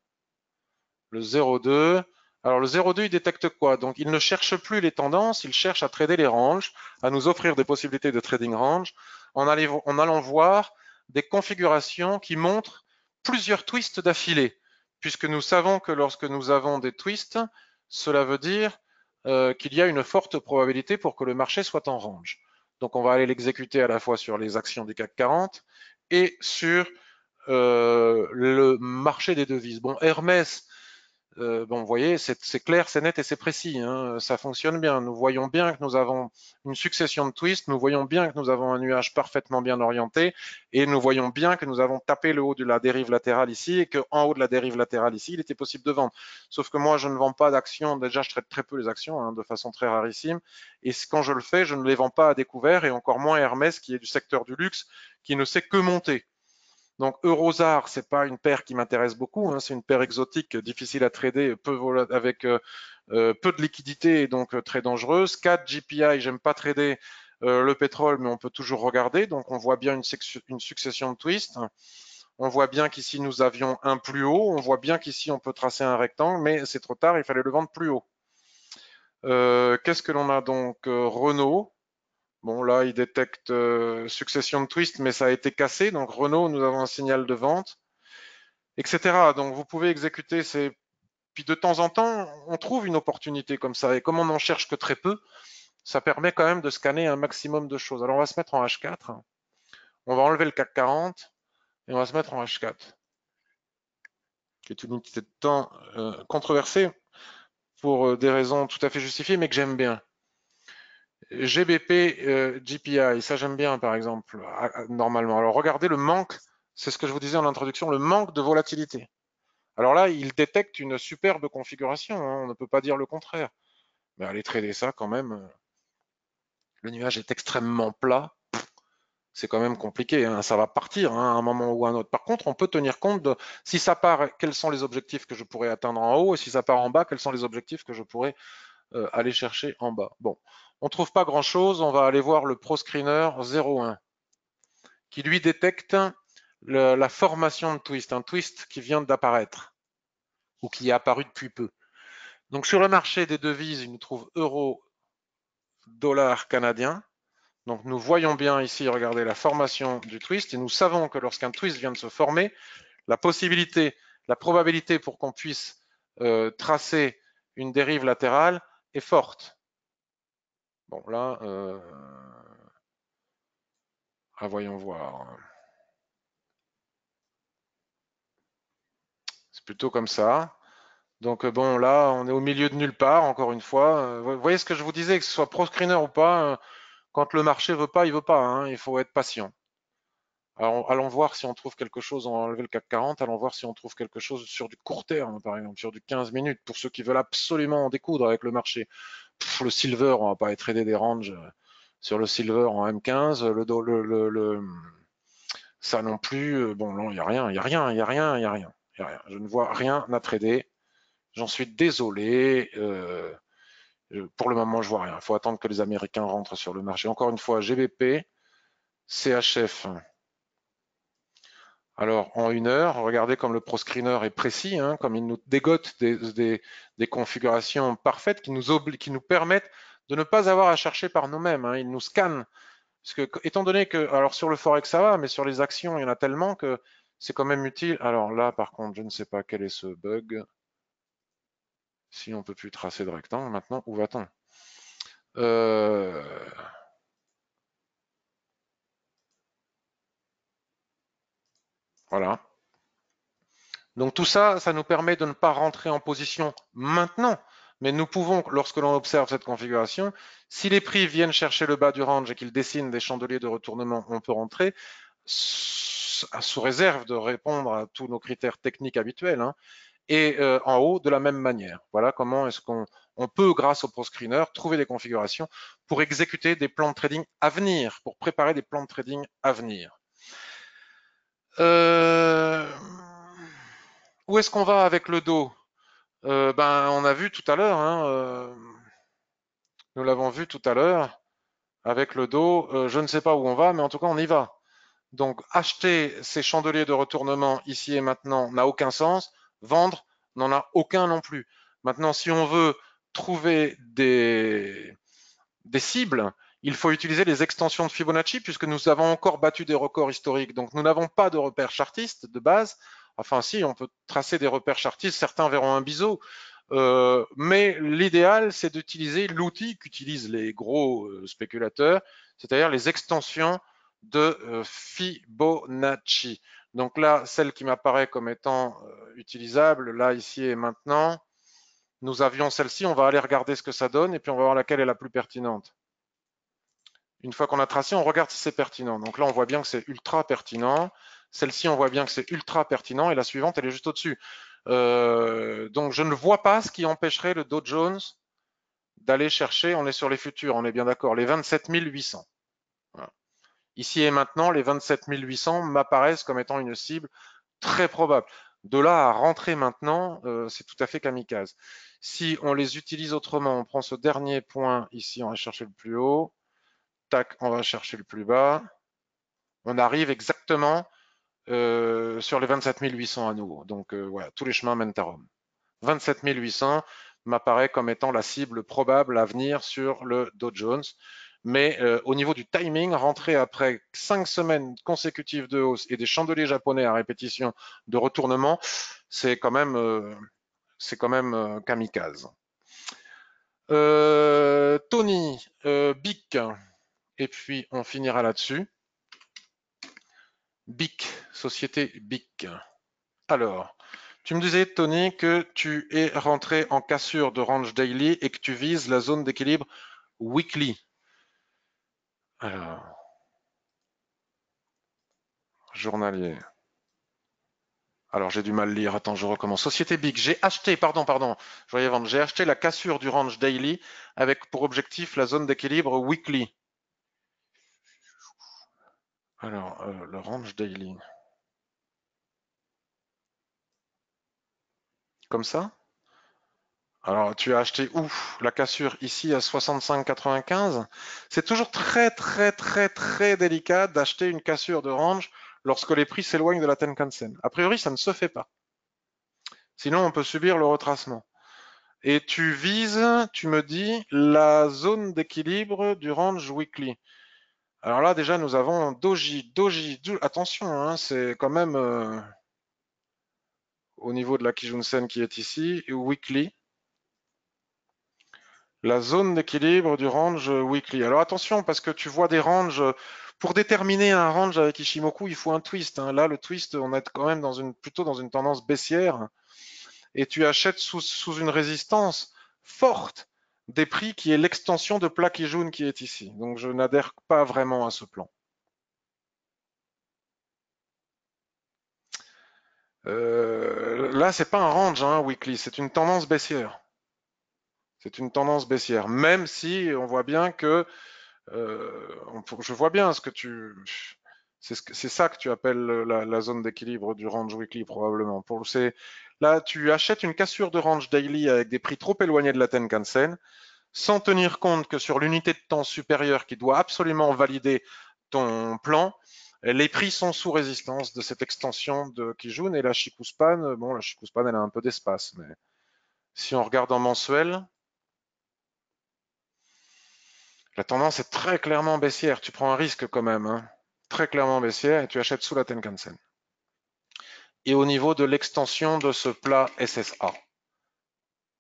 S1: Le 0,2. Alors le 0,2, il détecte quoi? Donc il ne cherche plus les tendances, il cherche à trader les ranges, à nous offrir des possibilités de trading range en allant voir des configurations qui montrent plusieurs twists d'affilée, puisque nous savons que lorsque nous avons des twists, cela veut dire qu'il y a une forte probabilité pour que le marché soit en range. Donc on va aller l'exécuter à la fois sur les actions du CAC 40 et sur le marché des devises. Bon, Hermès, bon, vous voyez, c'est clair, c'est net et c'est précis, hein, ça fonctionne bien. Nous voyons bien que nous avons une succession de twists, nous voyons bien que nous avons un nuage parfaitement bien orienté et nous voyons bien que nous avons tapé le haut de la dérive latérale ici et qu'en haut de la dérive latérale ici, il était possible de vendre. Sauf que moi, je ne vends pas d'actions, déjà je traite très peu les actions, hein, de façon très rarissime, et quand je le fais, je ne les vends pas à découvert et encore moins Hermès qui est du secteur du luxe, qui ne sait que monter. Donc Eurozar, c'est pas une paire qui m'intéresse beaucoup, hein, c'est une paire exotique, difficile à trader, avec peu de liquidité et donc très dangereuse. 4 GPI, j'aime pas trader le pétrole, mais on peut toujours regarder. Donc on voit bien une succession de twists. On voit bien qu'ici nous avions un plus haut. On voit bien qu'ici on peut tracer un rectangle, mais c'est trop tard, il fallait le vendre plus haut. Qu'est-ce que l'on a donc? Renault. Bon, là, il détecte succession de twists, mais ça a été cassé. Donc, Renault, nous avons un signal de vente, etc. Donc, vous pouvez exécuter ces. Puis, de temps en temps, on trouve une opportunité comme ça. Et comme on n'en cherche que très peu, ça permet quand même de scanner un maximum de choses. Alors, on va se mettre en H4. On va enlever le CAC 40 et on va se mettre en H4, qui est une unité de temps controversée pour des raisons tout à fait justifiées, mais que j'aime bien. GBP, GPI, ça j'aime bien par exemple, normalement. Alors regardez le manque, c'est ce que je vous disais en introduction, le manque de volatilité. Alors là, il détecte une superbe configuration, hein, on ne peut pas dire le contraire. Mais allez trader ça quand même, le nuage est extrêmement plat, c'est quand même compliqué, hein, ça va partir hein, à un moment ou à un autre. Par contre, on peut tenir compte de si ça part, quels sont les objectifs que je pourrais atteindre en haut, et si ça part en bas, quels sont les objectifs que je pourrais aller chercher en bas. Bon, on ne trouve pas grand-chose, on va aller voir le ProScreener 01 qui lui détecte la formation de twist, un twist qui vient d'apparaître ou qui est apparu depuis peu. Donc sur le marché des devises, il nous trouve euro, dollar canadien. Donc nous voyons bien ici, regardez la formation du twist et nous savons que lorsqu'un twist vient de se former, la possibilité, la probabilité pour qu'on puisse tracer une dérive latérale est forte. Bon là, voyons voir. C'est plutôt comme ça. Donc bon, là, on est au milieu de nulle part, encore une fois. Vous voyez ce que je vous disais, que ce soit pro-screener ou pas, quand le marché veut pas, il veut pas, hein, il faut être patient. Alors, allons voir si on trouve quelque chose, on va enlever le CAC 40, allons voir si on trouve quelque chose sur du court terme, par exemple, sur du 15 minutes, pour ceux qui veulent absolument en découdre avec le marché. Le silver, on va pas être aidé des ranges sur le silver en M15, ça non plus, bon, non, il n'y a rien, il n'y a rien, il n'y a rien, il n'y a rien, il y a rien. Je ne vois rien à trader. J'en suis désolé. Pour le moment, je vois rien. Il faut attendre que les Américains rentrent sur le marché. Encore une fois, GBP, CHF. Alors, en 1 heure, regardez comme le ProScreener est précis, hein, comme il nous dégote des configurations parfaites qui nous permettent de ne pas avoir à chercher par nous-mêmes. Hein. Il nous scanne. Parce que, étant donné que, alors sur le Forex ça va, mais sur les actions, il y en a tellement que c'est quand même utile. Alors là, par contre, je ne sais pas quel est ce bug. Si on peut plus tracer de rectangle maintenant, où va-t-on? Voilà. Donc tout ça, ça nous permet de ne pas rentrer en position maintenant, mais nous pouvons, lorsque l'on observe cette configuration, si les prix viennent chercher le bas du range et qu'ils dessinent des chandeliers de retournement, on peut rentrer sous réserve de répondre à tous nos critères techniques habituels, hein, et en haut de la même manière. Voilà comment est-ce qu'on on peut, grâce au ProScreener, trouver des configurations pour exécuter des plans de trading à venir, pour préparer des plans de trading à venir. Où est-ce qu'on va avec le dos? On a vu tout à l'heure, hein, nous l'avons vu tout à l'heure, avec le dos, je ne sais pas où on va, mais en tout cas on y va. Donc acheter ces chandeliers de retournement ici et maintenant n'a aucun sens, vendre n'en a aucun non plus. Maintenant, si on veut trouver des cibles, il faut utiliser les extensions de Fibonacci puisque nous avons encore battu des records historiques. Donc nous n'avons pas de repères chartistes de base. Enfin si, on peut tracer des repères chartistes, certains verront un biseau. Mais l'idéal, c'est d'utiliser l'outil qu'utilisent les gros spéculateurs, c'est-à-dire les extensions de Fibonacci. Donc là, celle qui m'apparaît comme étant utilisable, là, ici et maintenant, nous avions celle-ci, on va aller regarder ce que ça donne et puis on va voir laquelle est la plus pertinente. Une fois qu'on a tracé, on regarde si c'est pertinent. Donc là, on voit bien que c'est ultra pertinent. Celle-ci, on voit bien que c'est ultra pertinent et la suivante, elle est juste au-dessus. Donc je ne vois pas ce qui empêcherait le Dow Jones d'aller chercher, on est sur les futurs, on est bien d'accord, les 27 800. Voilà. Ici et maintenant, les 27 800 m'apparaissent comme étant une cible très probable. De là à rentrer maintenant, c'est tout à fait kamikaze. Si on les utilise autrement, on prend ce dernier point ici, on va chercher le plus haut, tac, on va chercher le plus bas, on arrive exactement sur les 27 800 à nouveau. Donc voilà, tous les chemins mènent à Rome. 27 800 m'apparaît comme étant la cible probable à venir sur le Dow Jones. Mais au niveau du timing, rentrer après 5 semaines consécutives de hausse et des chandeliers japonais à répétition de retournement, c'est quand même kamikaze. Tony, BIC, et puis on finira là-dessus. BIC, société BIC. Alors, tu me disais, Tony, que tu es rentré en cassure de range daily et que tu vises la zone d'équilibre weekly. Alors, journalier. Alors, j'ai du mal à lire. Attends, je recommence. Société BIC. J'ai acheté, pardon, je voyais vendre. J'ai acheté la cassure du range daily avec pour objectif la zone d'équilibre weekly. Alors, le range daily. Comme ça? Alors, tu as acheté où? La cassure ici à 65,95. C'est toujours très, très, très, très délicat d'acheter une cassure de range lorsque les prix s'éloignent de la Tenkan-sen. A priori, ça ne se fait pas. Sinon, on peut subir le retracement. Et tu vises, tu me dis, la zone d'équilibre du range weekly. Alors là, déjà, nous avons Doji. Attention, hein, c'est quand même au niveau de la Kijun-sen qui est ici, et weekly. La zone d'équilibre du range weekly. Alors attention, parce que tu vois des ranges. Pour déterminer un range avec Ishimoku, il faut un twist. Hein. Là, le twist, on est quand même plutôt dans une tendance baissière. Et tu achètes sous une résistance forte des prix qui est l'extension de plat Kijun qui est ici. Donc je n'adhère pas vraiment à ce plan. Là, c'est pas un range hein, weekly, c'est une tendance baissière. C'est une tendance baissière, même si on voit bien que je vois bien ce que tu. C'est ça que tu appelles la zone d'équilibre du range weekly probablement. Là, tu achètes une cassure de range daily avec des prix trop éloignés de la Tenkan-sen, sans tenir compte que sur l'unité de temps supérieure qui doit absolument valider ton plan, les prix sont sous résistance de cette extension de Kijun et la Chikuspan. Bon, la Chikuspan, elle a un peu d'espace, mais si on regarde en mensuel, la tendance est très clairement baissière. Tu prends un risque quand même, hein. Très clairement baissière et tu achètes sous la Tenkan-sen. Et au niveau de l'extension de ce plat SSA,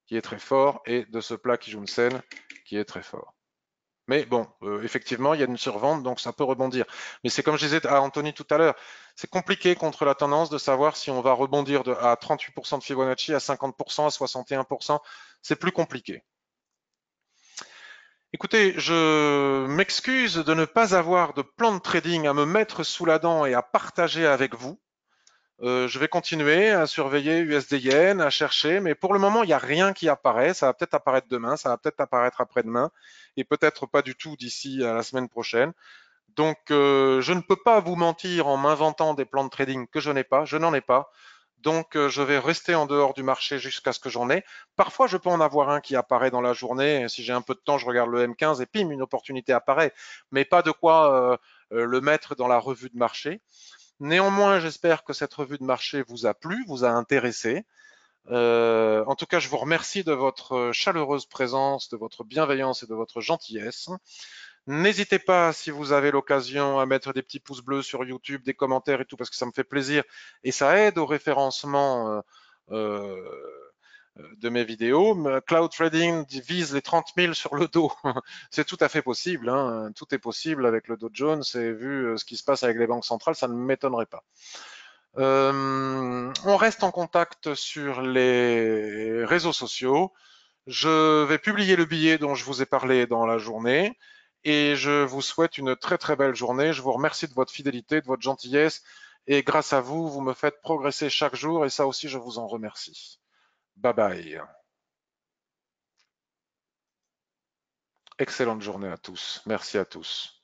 S1: qui est très fort, et de ce plat Kijun-sen, qui est très fort. Mais bon, effectivement, il y a une survente, donc ça peut rebondir. Mais c'est comme je disais à Anthony tout à l'heure, c'est compliqué contre la tendance de savoir si on va rebondir à 38% de Fibonacci, à 50%, à 61%. C'est plus compliqué. Écoutez, je m'excuse de ne pas avoir de plan de trading à me mettre sous la dent et à partager avec vous. Je vais continuer à surveiller USD-Yen, à chercher, mais pour le moment, il n'y a rien qui apparaît. Ça va peut-être apparaître demain, ça va peut-être apparaître après-demain, et peut-être pas du tout d'ici à la semaine prochaine. Donc, je ne peux pas vous mentir en m'inventant des plans de trading que je n'ai pas. Je n'en ai pas. Donc, je vais rester en dehors du marché jusqu'à ce que j'en ai. Parfois, je peux en avoir un qui apparaît dans la journée. Si j'ai un peu de temps, je regarde le M15 et pim, une opportunité apparaît. Mais pas de quoi le mettre dans la revue de marché. Néanmoins, j'espère que cette revue de marché vous a plu, vous a intéressé. En tout cas, je vous remercie de votre chaleureuse présence, de votre bienveillance et de votre gentillesse. N'hésitez pas, si vous avez l'occasion, à mettre des petits pouces bleus sur YouTube, des commentaires et tout, parce que ça me fait plaisir et ça aide au référencement de mes vidéos. Cloud Trading vise les 30 000 sur le dos. C'est tout à fait possible, hein. Tout est possible avec le Dow Jones et vu ce qui se passe avec les banques centrales, ça ne m'étonnerait pas. On reste en contact sur les réseaux sociaux. Je vais publier le billet dont je vous ai parlé dans la journée et je vous souhaite une très très belle journée. Je vous remercie de votre fidélité, de votre gentillesse et grâce à vous, vous me faites progresser chaque jour et ça aussi, je vous en remercie. Bye bye. Excellente journée à tous. Merci à tous.